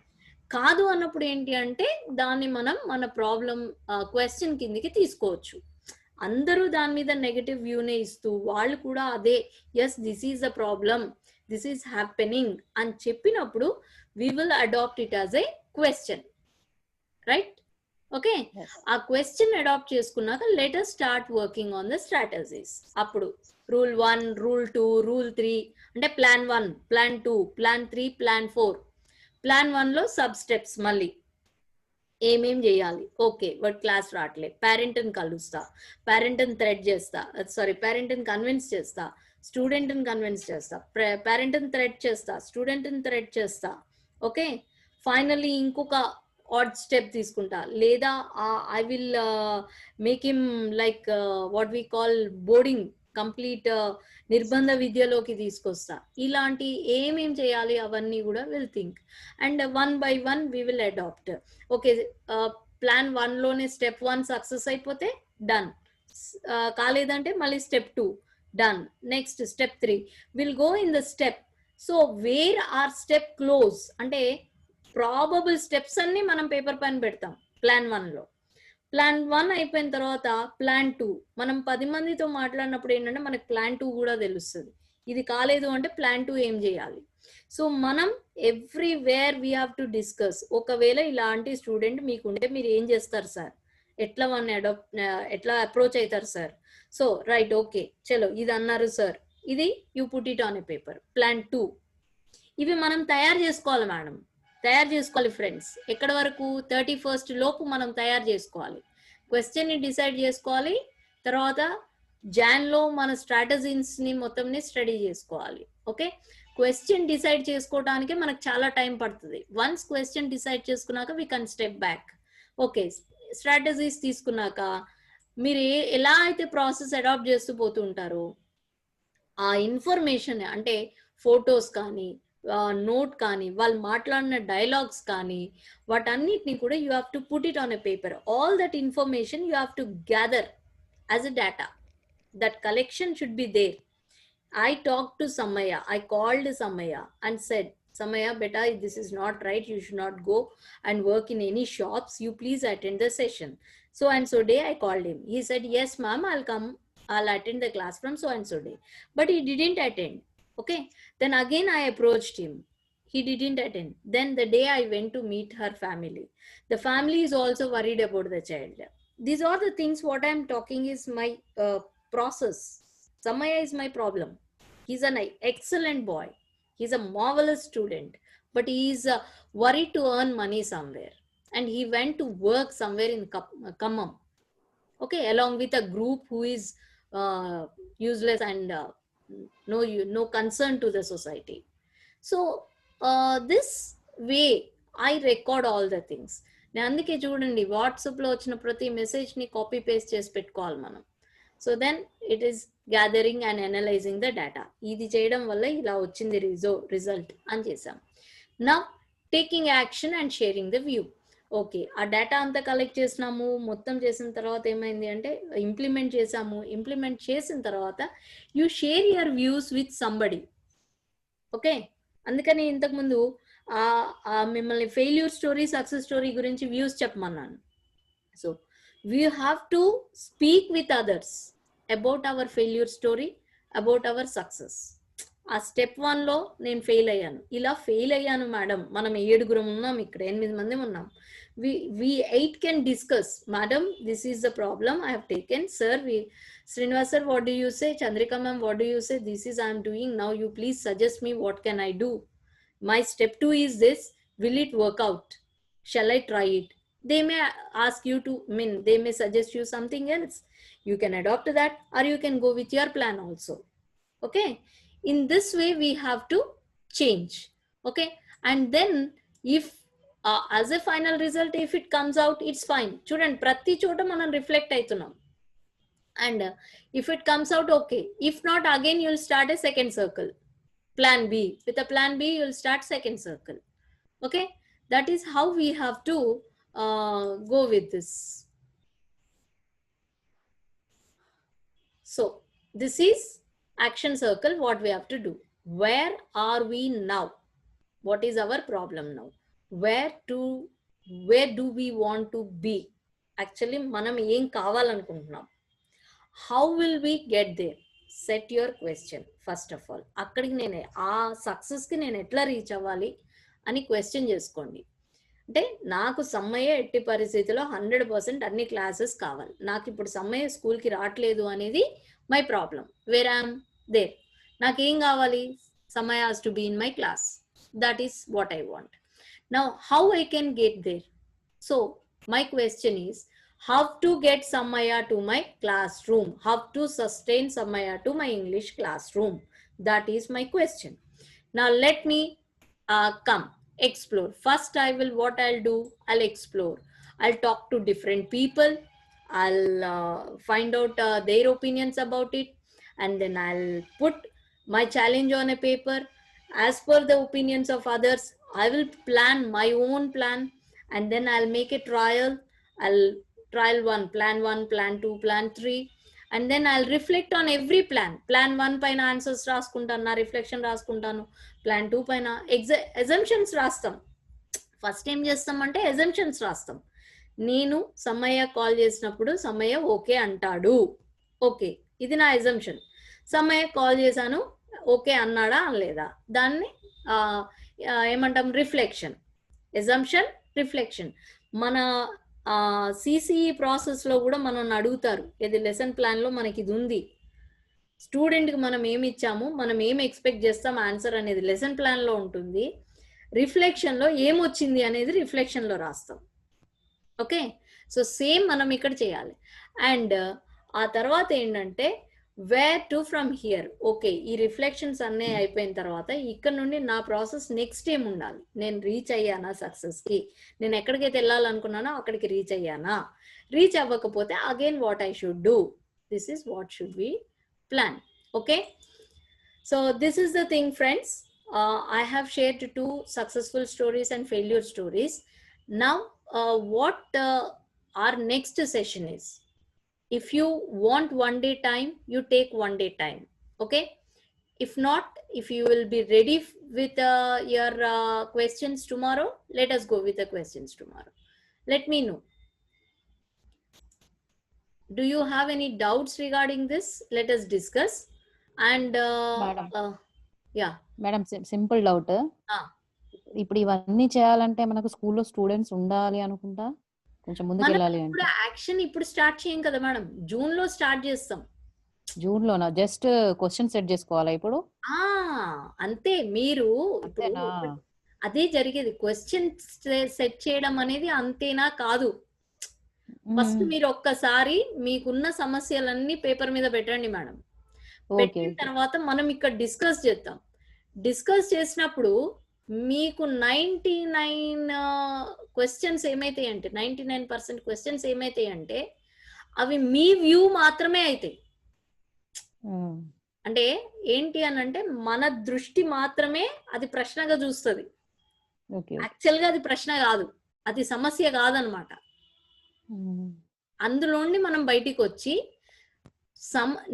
కాదు అన్నప్పుడు ఏంటి అంటే దాన్ని మనం మన ప్రాబ్లం క్వశ్చన్ కిందికి తీసుకోవచ్చు. అందరూ దాని మీద నెగటివ్ వ్యూనే ఇస్తూ వాళ్ళు కూడా అదే yes this is the problem, this is happening అని చెప్పినప్పుడు we will adopt it as a question, right? Okay, ఆ క్వశ్చన్ అడాప్ట్ చేసుకున్నాక let us start working on the strategies. అప్పుడు రూల్ 1, రూల్ 2, రూల్ 3 అంటే plan 1, plan 2, plan 3, plan 4. Plan 1లో sub steps మళ్ళీ ఏమేం చేయాలి. ఓకే, వాడు క్లాస్ రావట్లే, పేరెంట్ని కలుస్తా, పేరెంట్ని థ్రెడ్ చేస్తా, పేరెంట్ని కన్విన్స్ చేస్తా, స్టూడెంట్ని కన్విన్స్ చేస్తా, పేరెంట్ని థ్రెడ్ చేస్తా, స్టూడెంట్ని థ్రెడ్ చేస్తా. ఓకే, ఫైనల్లీ ఇంకొక ఆడ్ స్టెప్ తీసుకుంటా, లేదా I will make him like what we call boarding, complete నిర్బంధ విద్యలోకి తీసుకొస్తా. ఇలాంటి ఏమేం చేయాలి అవన్నీ కూడా will think and 1 by 1 we will adapt. Okay, plan 1లోనే స్టెప్ 1 సక్సెస్ అయిపోతే డన్, కాలేదంటే మళ్ళీ step 2 done, next step 3 will go in the step. So where are step close అంటే ప్రాబబుల్ స్టెప్స్ అన్ని మనం పేపర్ పైన పెడతాం ప్లాన్ 1లో. ప్లాన్ 1 అయిపోయిన తర్వాత ప్లాన్ 2 మనం 10 మందితో మాట్లాడినప్పుడు ఏంటంటే మనకు ప్లాన్ 2 కూడా తెలుస్తుంది. ఇది కాలేదు అంటే ప్లాన్ 2 ఏం చేయాలి. సో మనం everywhere we have to discuss. ఒకవేళ ఇలాంటి స్టూడెంట్ మీకుంటే మీరు ఏం చేస్తారు సార్, ఎట్లా అప్రోచ్ అవుతారు సార్. సో రైట్, ఓకే, చలో ఇది అన్నారు సార్, ఇది you put it on a paper, plan 2. ఇవి మనం తయారు చేసుకోవాలి మేడం, తయారు చేసుకోవాలి ఫ్రెండ్స్. ఎక్కడ వరకు 31st లోపు మనం తయారు చేసుకోవాలి. క్వశ్చన్ని డిసైడ్ చేసుకోవాలి, తర్వాత జాన్లో మన స్ట్రాటజీస్ని మొత్తంని స్టడీ చేసుకోవాలి. ఓకే, క్వశ్చన్ డిసైడ్ చేసుకోవడానికి మనకు చాలా టైం పడుతుంది. వన్స్ క్వశ్చన్ డిసైడ్ చేసుకున్నాక we can step back. Okay, strategies తీసుకున్నాక మీరు ఎలా అయితే ప్రాసెస్ అడాప్ట్ చేస్తూ పోతూ ఉంటారో ఆ ఇన్ఫర్మేషన్ అంటే ఫొటోస్ కానీ నోట్ కానీ వాళ్ళు మాట్లాడిన డైలాగ్స్ కానీ వాటన్నిటిని కూడా you have to put it on a paper. All that information you have to gather as a data. That collection should be there. I talked to Samaya. I called Samaya and said, Samaya, beta, this is not right. You should not go and work in any shops. You please attend the session. So and so day I called him. He said, yes, ma'am, I'll come. I'll attend the class from so and so day. But he didn't attend. Okay. Then again I approached him. He didn't attend. Then the day I went to meet her family. The family is also worried about the child. These are the things what I'm talking is my process. Samaya is my problem. He's an excellent boy. He's a marvelous student, but he is worried to earn money somewhere. And he went to work somewhere in Khammam. Okay, along with a group who is useless and no concern to the society. So this way I record all the things. నేను అందుకే చూడండి వాట్సాప్లో వచ్చిన ప్రతి మెసేజ్ని copy paste చేసి పెట్టుకోవాలి మనం. So then it is gathering and analysing the data. ఇది చేయడం వల్ల ఇలా వచ్చింది రిజల్ట్ అని చేసాం. Now taking action and sharing the view. Okay, ఆ డేటా అంతా కలెక్ట్ చేసినాము, మొత్తం చేసిన తర్వాత ఏమైంది అంటే ఇంప్లిమెంట్ చేసాము. ఇంప్లిమెంట్ చేసిన తర్వాత you share your views with somebody. Okay, అందుకని ఇంతకుముందు మిమ్మల్ని ఫెయిల్యూర్ స్టోరీ సక్సెస్ స్టోరీ గురించి వ్యూస్ చెప్పమన్నాను. So we have to speak with others about our failure story, about our success. ఆ స్టెప్ 1లో నేను ఫెయిల్ అయ్యాను, ఇలా ఫెయిల్ అయ్యాను మేడం, మనం 7 ఉన్నాం, ఇక్కడ 8 మంది ఉన్నాం, we 8 can discuss, madam this is the problem I have taken, sir Srinivas sir what do you say, Chandrika ma'am what do you say, this is I am doing, now you please suggest me what can I do, my step 2 is this, will it work out, shall I try it. They may ask you to, they may suggest you something else, you can adopt that or you can go with your plan also. Okay, in this way we have to change. Okay, and then if as a final result if it comes out it's fine. Chudandi prati chota manam reflect aitunnam, and if it comes out okay, if not again you'll start a second circle, plan B. With a plan B you'll start second circle. Okay, that is how we have to go with this. So this is action circle, what we have to do. Where are we now? What is our problem now? Where do we want to be? Actually manam em kavalanuntunnam, how will we get there? Set your question first of all. akkadiki nene aa success ki nenu etla reach avvali ani question cheskondi. అంటే నాకు సమ్మయ్య ఎట్టి పరిస్థితిలో 100% అన్ని classes కావాలి, నాకు ఇప్పుడు సమ్మయ్య స్కూల్కి రావట్లేదు అనేది my problem, where I'm there, నాకేం కావాలి, Sammaiah has to be in my class, that is what I want. Now how I can get there? So my question is how to get Sammaya to my classroom, how to sustain Sammaya to my English classroom, that is my question. Now let me come explore. First what I'll do, I'll explore, I'll talk to different people, I'll find out their opinions about it, and then I'll put my challenge on a paper as per the opinions of others. I will plan my own plan, and then I'll make a trial. I'll trial 1, plan 1, plan 2, plan 3, and then I'll reflect on every plan. Plan 1 paina answers raskuntanu, na reflection raskuntanu, plan 2 paina assumptions rastam. First em chestam ante assumptions rastam. నేను Sammaiah call చేసినప్పుడు Sammaiah okay అంటాడు, okay ఇది నా assumption. Sammaiah call చేశాను, okay అన్నాడా అనలేదా, దాన్ని ఏమంటాం, రిఫ్లెక్షన్. assumption, reflection. మన సిసిఈ ప్రాసెస్లో కూడా మనం అడుగుతారు, ఇది లెసన్ ప్లాన్లో మనకి ఇది ఉంది, స్టూడెంట్కి మనం ఏమి ఇచ్చాము, మనం ఏం ఎక్స్పెక్ట్ చేస్తాం ఆన్సర్ అనేది లెసన్ ప్లాన్లో ఉంటుంది, రిఫ్లెక్షన్లో ఏమొచ్చింది అనేది రిఫ్లెక్షన్లో రాస్తాం. ఓకే, సో సేమ్ మనం ఇక్కడ చేయాలి. అండ్ ఆ తర్వాత ఏంటంటే where to from here. Okay, ఈ రిఫ్లెక్షన్స్ అన్నీ అయిపోయిన తర్వాత ఇక్కడ నుండి నా ప్రాసెస్ నెక్స్ట్ ఏం ఉండాలి, నేను రీచ్ అయ్యానా సక్సెస్కి, నేను ఎక్కడికైతే వెళ్ళాలనుకున్నానో అక్కడికి రీచ్ అయ్యానా, రీచ్ అవ్వకపోతే again what I should do, this is what should we plan. Okay, so this is the thing friends. I have shared 2 successful stories and failure stories. Now what our next session is, if you want 1 day time, you take 1 day time. Okay, if not, if you will be ready with your questions tomorrow, let us go with the questions tomorrow. Let me know, do you have any doubts regarding this? Let us discuss. And yeah madam, simple doubt. ఇప్పుడు ఇవన్నీ చేయాలంటే మనకు స్కూల్లో students ఉండాలి అనుకుంటా, కొంచెం ముందుకు వెళ్ళాలి అంటే యాక్షన్ ఇప్పుడు స్టార్ట్ చేయం కదా మేడం, జూన్ లో స్టార్ట్ చేస్తాం. జూన్ లోనా? జస్ట్ క్వశ్చన్ సెట్ చేసుకోవాలా ఇప్పుడు? అంతే, మీరు అదే జరిగేది, క్వశ్చన్ సెట్ చేయడం అనేది అంతేనా కాదు. ఫస్ట్ మీరు ఒక్కసారి మీకున్న సమస్యలన్నీ పేపర్ మీద పెట్టండి మేడం, పెట్టిన తర్వాత మనం ఇక్కడ డిస్కస్ చేద్దాం. డిస్కస్ చేసినప్పుడు మీకు 99 క్వశ్చన్స్ ఏమైతాయి అంటే 99% క్వశ్చన్స్ ఏమైతాయి అంటే అవి మీ వ్యూ మాత్రమే అవుతాయి. అంటే ఏంటి అని అంటే మన దృష్టి మాత్రమే అది ప్రశ్నగా చూస్తుంది, యాక్చువల్గా అది ప్రశ్న కాదు, అది సమస్య కాదనమాట. అందులోండి మనం బయటికి వచ్చి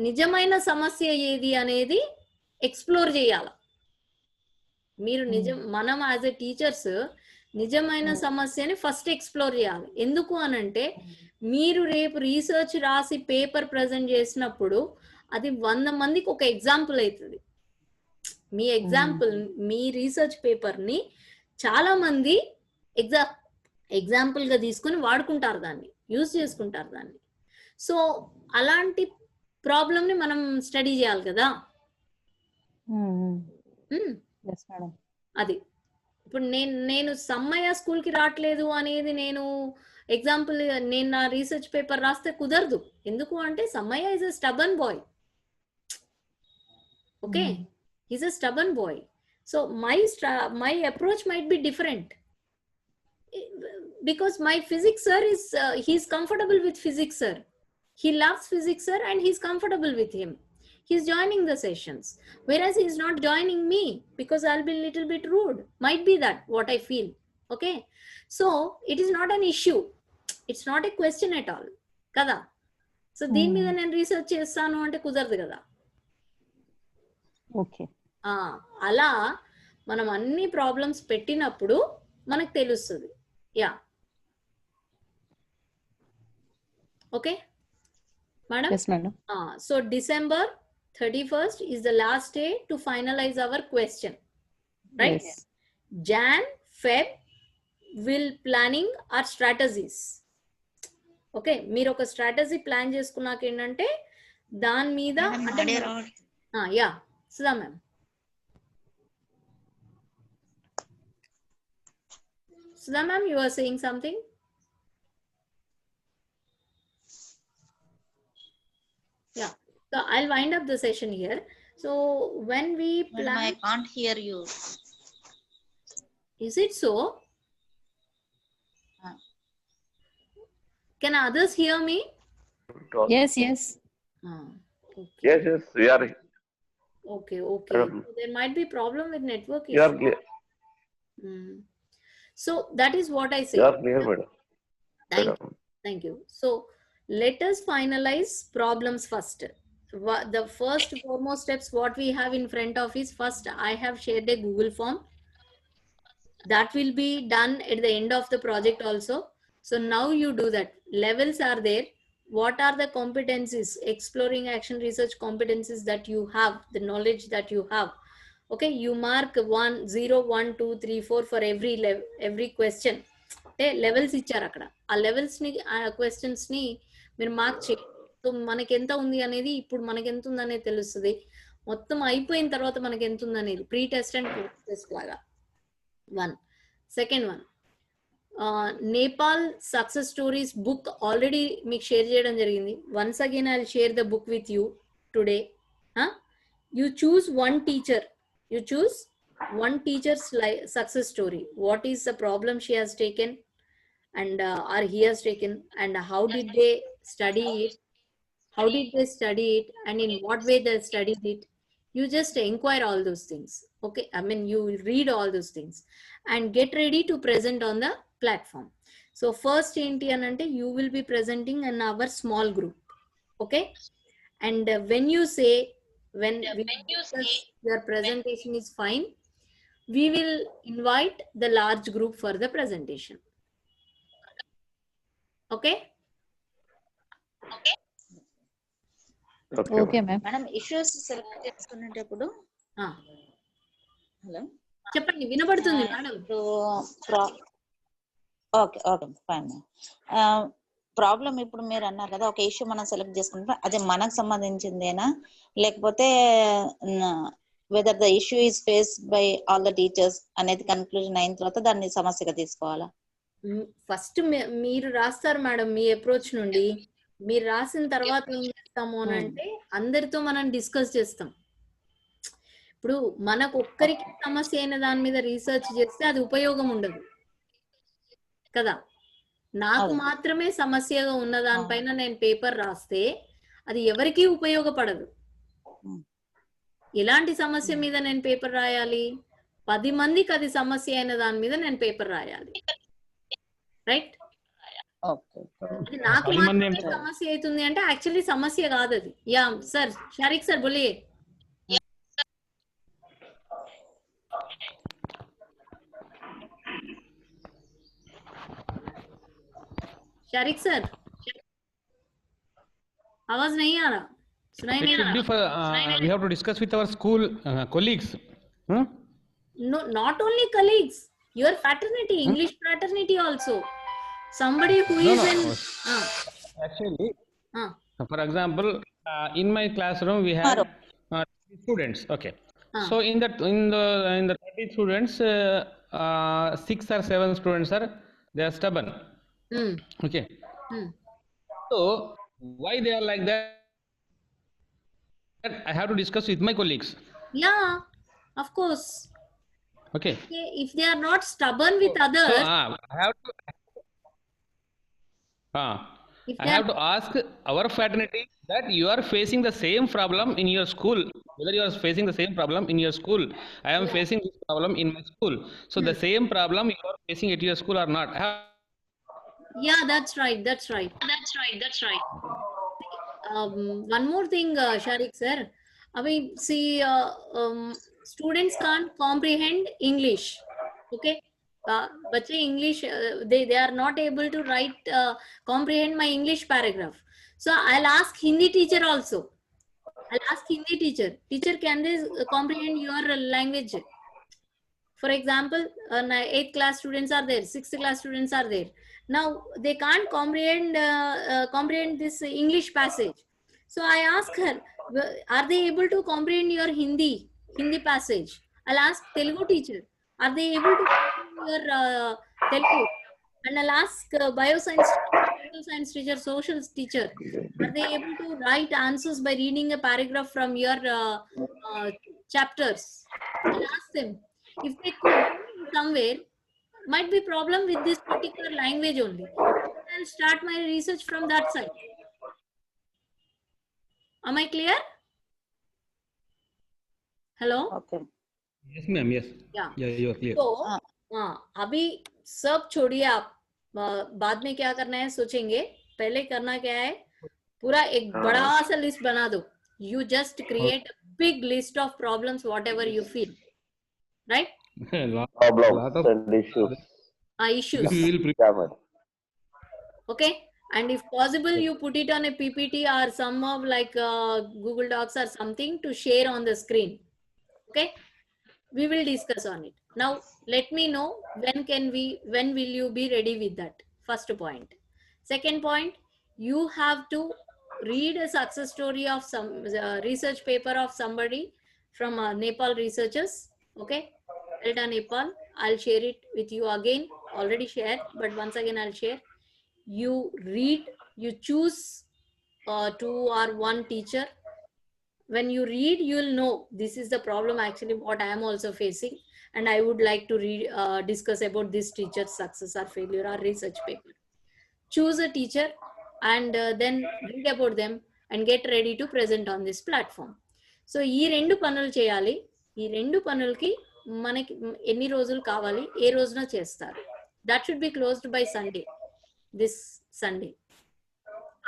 నిజమైన సమస్య ఏది అనేది ఎక్స్ప్లోర్ చేయాలి. మీరు మనం యాజ్ ఎ టీచర్స్ నిజమైన సమస్యని ఫస్ట్ ఎక్స్ప్లోర్ చేయాలి. ఎందుకు అనంటే మీరు రేపు రీసెర్చ్ రాసి పేపర్ ప్రజెంట్ చేసినప్పుడు అది 100 మందికి ఒక ఎగ్జాంపుల్ అవుతుంది. మీ ఎగ్జాంపుల్, మీ రీసెర్చ్ పేపర్ ని చాలా మంది ఎగ్జాంపుల్ గా తీసుకొని వాడుకుంటారు, దాన్ని యూజ్ చేసుకుంటారు దాన్ని. సో అలాంటి ప్రాబ్లమ్ ని మనం స్టడీ చేయాలి కదా. అది ఇప్పుడు నేను సమ్మయ్య స్కూల్ కి రావట్లేదు అనేది నేను ఎగ్జాంపుల్, నేను నా రీసెర్చ్ పేపర్ రాస్తే కుదరదు. ఎందుకు అంటే Sammaiah is a stubborn boy. Okay, he's a stubborn boy. So my approach might be different because my physics sir is he's comfortable with physics sir. He loves physics sir and he's comfortable with him. He's joining the sessions, whereas he's not joining me because I'll be a little bit rude. Might be that what I feel. Okay, so it is not an issue. It's not a question at all kada. So దీని మీద నేను research చేస్తాను అంటే కుదరదు కదా. Okay, అలా మనం అన్ని ప్రాబ్లమ్స్ పెట్టినప్పుడు మనకు తెలుస్తుంది. Yeah, okay madam. So December 31st is the last day to finalize our question, right? Yes. Jan, Feb will planning our strategies. Okay, మీరు ఒక స్ట్రాటజీ ప్లాన్ చేసుకున్నాక ఏంటంటే దాని మీద yeah Sudha ma'am. Sudha ma'am, you are saying something? Yeah. So I'll wind up the session here. So when we plan, I can't hear you. Is it so? Can others hear me? Yes. Okay. Yes, we are. Okay. So there might be problem with network issue. So that is what I say. You are clear, madam. Thank you. So let us finalize problems first. The first foremost steps what we have in front of is, first I have shared a Google form. That will be done at the end of the project also. So now you do that. Levels are there. What are the competencies, exploring action research competencies that you have, the knowledge that you have. Okay, you mark 1, 0, 1, 2, 3, 4 for every question. Levels ఇచ్చారు అక్కడ. ఆ levels ని, ఆ questions ని మీరు mark చేయండి. So మనకి ఎంత ఉంది అనేది, ఇప్పుడు మనకి ఎంత ఉంది అనేది తెలుస్తుంది. మొత్తం అయిపోయిన తర్వాత మనకి ఎంత ఉంది అనేది pre test and post test లాగా. 1. Second one, Nepal success stories book already మీకు షేర్ చేయడం జరిగింది. Once again I will share the book with you today. You choose one teacher. You choose one teacher's success story. What is the problem she has taken and or he has taken, and how did they study it? How did they study it, and in what way they studied it? You just inquire all those things. Okay, I mean you read all those things and get ready to present on the platform. So first enti anante you will be presenting in our small group. Okay, and when you say your presentation is fine, we will invite the large group for the presentation. Okay. Okay ma'am. Madam, issues select చేసుకునేటప్పుడు hello చెప్పండి, వినబడుతుంది madam. Okay fine. Problem ఇప్పుడు మీరు అన్నారు కదా, ఒక issue మనం select చేసుకుంటే అది మనకు సంబంధించిందేనా, లేకపోతే whether the issue is faced by all the teachers అనేది కన్క్లూజన్ అయిన తర్వాత దాన్ని సమస్యగా తీసుకోవాలా? ఫస్ట్ మీరు రాస్తారు మేడం, మీ అప్రోచ్ నుండి మీరు రాసిన తర్వాత ఏం చేస్తాము అని అంటే అందరితో మనం డిస్కస్ చేస్తాం. ఇప్పుడు మనకు ఒక్కరికి సమస్య అయిన దాని మీద రీసెర్చ్ చేస్తే అది ఉపయోగం ఉండదు కదా. నాకు మాత్రమే సమస్యగా ఉన్న దానిపైన నేను పేపర్ రాస్తే అది ఎవరికీ ఉపయోగపడదు. ఎలాంటి సమస్య మీద నేను పేపర్ రాయాలి? 10 మందికి అది సమస్య అయిన దాని మీద నేను పేపర్ రాయాలి. రైట్? అది నాకు మాత్రమే సమస్య అవుతుంది అంటే యాక్చువల్లీ సమస్య కాదు అది. యా సార్, షారిక్ సార్ బోలియే. शारिक सर आवाज नहीं आ रहा, सुनाई It नहीं should uh be for we have to discuss with our school colleagues. No, not only colleagues, your fraternity, English fraternity also. Somebody who No, is no. in Actually, for example, in my classroom we had students. Okay. So in the 30 students, 6 or 7 students they are stubborn. Okay. So why they are like that? I have to discuss with my colleagues. Yeah, of course. Okay. If they are not stubborn with others, so I have to. I have to ask our fraternity that you are facing the same problem in your school. Whether you are facing the same problem in your school, I am facing this problem in my school. So the same problem you are facing at your school or not? Yeah, that's right. That's right. One more thing, Sharik sir. I mean, see, students can't comprehend English. Okay, but English, they are not able to write, comprehend my English paragraph. So I'll ask Hindi teacher also. Teacher, can they comprehend your language? For example, 8th class students are there, 6th class students are there. Now they can't comprehend this English passage. So I ask her, are they able to comprehend your Hindi passage? I'll ask Telugu teacher, are they able to comprehend your Telugu? And I'll ask bioscience teacher, social teacher, are they able to write answers by reading a paragraph from your chapters? I'll ask them. If they could somewhere, might be problem with this particular language only. I'll start my research from that side. Am I clear? Hello? Okay. Yes, ma'am. Yes. Yeah. You are clear. तो अभी सब छोड़िए आप, बाद में क्या करना है सोचेंगे, पहले करना क्या है, पूरा एक बड़ा सा लिस्ट बना दो. You just create a big list of problems, whatever you feel, right? Problems and issues. Issues. Okay, and if possible, you put it on a PPT or some of like Google Docs or something to share on the screen. Okay, we will discuss on it. Now, let me know when will you be ready with that? First point. Second point, you have to read a success story of some research paper of somebody from Nepal researchers. Okay, Delta Nepal. I'll share it with you again. Already shared, but once again I'll share. You read, you choose 2 or 1 teacher. When you read, you'll know this is the problem actually what I am also facing, and I would like to discuss about this teacher's success or failure or research paper. Choose a teacher and then read about them and get ready to present on this platform. So ఈ రెండు పనులు చేయాలి. ఈ రెండు పనులకి మనకి ఎన్ని రోజులు కావాలి, ఏ రోజున చేస్తారు? That should be closed by Sunday, this Sunday.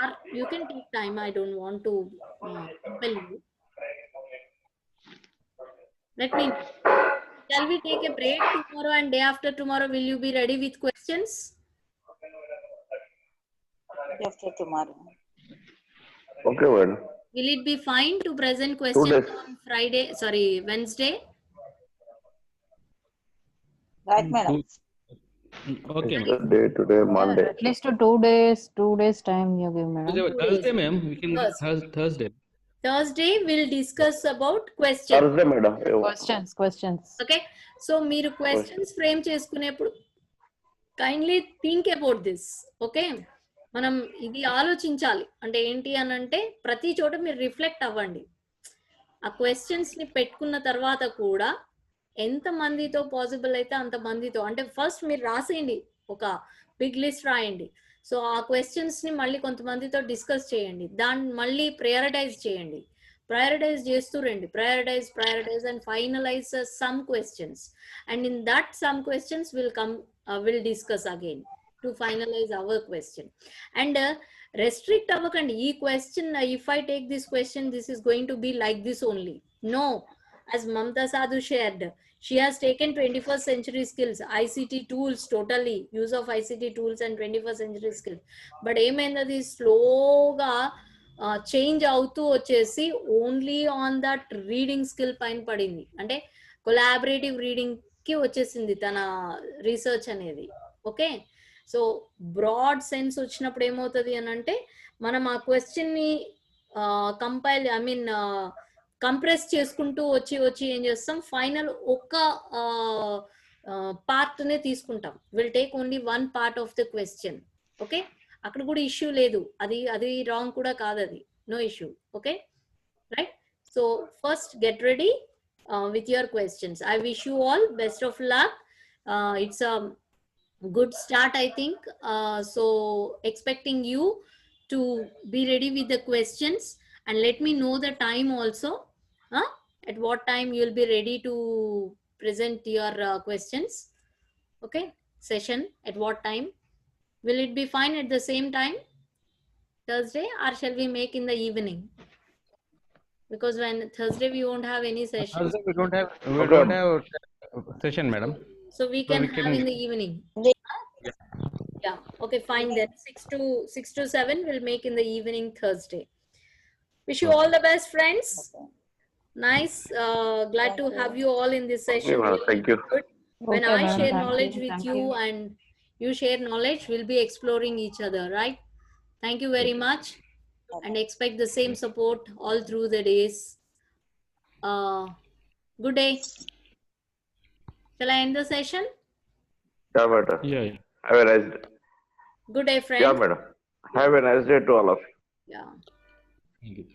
Or you can take time, I don't want to compel you. Let me know. Shall we take a break tomorrow and day after tomorrow? Will you be ready with questions? After tomorrow. Okay, madam. Will it be fine to present questions on Friday? Sorry, Wednesday? Right, madam. Okay. Today, Monday. At least 2 days time you give, madam. Thursday, ma'am. We can Thursday. Thursday we'll discuss about questions. Thursday, madam. Questions. Okay. So మీరు questions frame చేసుకునేప్పుడు kindly think about this. Okay. మనం ఇది ఆలోచించాలి. అంటే ఏంటి అని అంటే ప్రతి చోట మీరు రిఫ్లెక్ట్ అవ్వండి. ఆ క్వశ్చన్స్ ని పెట్టుకున్న తర్వాత కూడా ఎంత మందితో పాసిబుల్ అయితే అంత మందితో, అంటే ఫస్ట్ మీరు రాసేయండి, ఒక బిగ్ లిస్ట్ రాయండి. సో ఆ క్వశ్చన్స్ ని మళ్ళీ కొంతమందితో డిస్కస్ చేయండి, దాన్ని మళ్ళీ ప్రయారిటైజ్ చేయండి, ప్రయారిటైజ్ చేస్తూ రండి, prioritise and finalise some questions, and in that some questions will discuss again to finalize our question. And restrict అవ్వకండి. ఈ question, if I take this question, this is going to be like this only. No, as Mamta Sadhu shared, she has taken 21st century skills, ICT tools, totally use of ICT tools and 21st century skills. But ఏమైంది స్లోగా change అవుతూ వచ్చేసి only on that reading skill పైన పడింది. అంటే collaborative reading కి వచ్చేసింది తన రీసెర్చ్ అనేది. ఓకే, సో బ్రాడ్ సెన్స్ వచ్చినప్పుడు ఏమవుతుంది అని అంటే మనం ఆ క్వశ్చన్ ని కంపైల్ కంప్రెస్ చేసుకుంటూ వచ్చి ఏం చేస్తాం, ఫైనల్ ఒక్క పార్ట్ నే తీసుకుంటాం. Will take only one part of the question. Okay, అక్కడ కూడా ఇష్యూ లేదు, అది రాంగ్ కూడా కాదు, అది no issue. Okay right. So first get ready with your questions. I wish you all best of luck. It's a good start, I think. So expecting you to be ready with the questions, and let me know the time also. At what time you'll be ready to present your questions. Okay, session at what time? Will it be fine at the same time, Thursday, or shall we make in the evening? Because when Thursday we won't have any session. Thursday we don't have session, madam. So we can have in the evening. Yeah. Okay, fine then. 6 to 7 we'll make in the evening Thursday. Wish you all the best, friends. Nice. Glad to have you all in this session. Thank you. Good. When Okay, I ma'am. share Thank knowledge you. with Thank you you. and you share knowledge, we'll be exploring each other, right? Thank you very much, and expect the same support all through the days. Good day. Shall I end the session? Yeah, madam. Yeah. Have a nice day. Good day, friends. Yeah, madam. Have a nice day to all of you. Yeah. Thank you.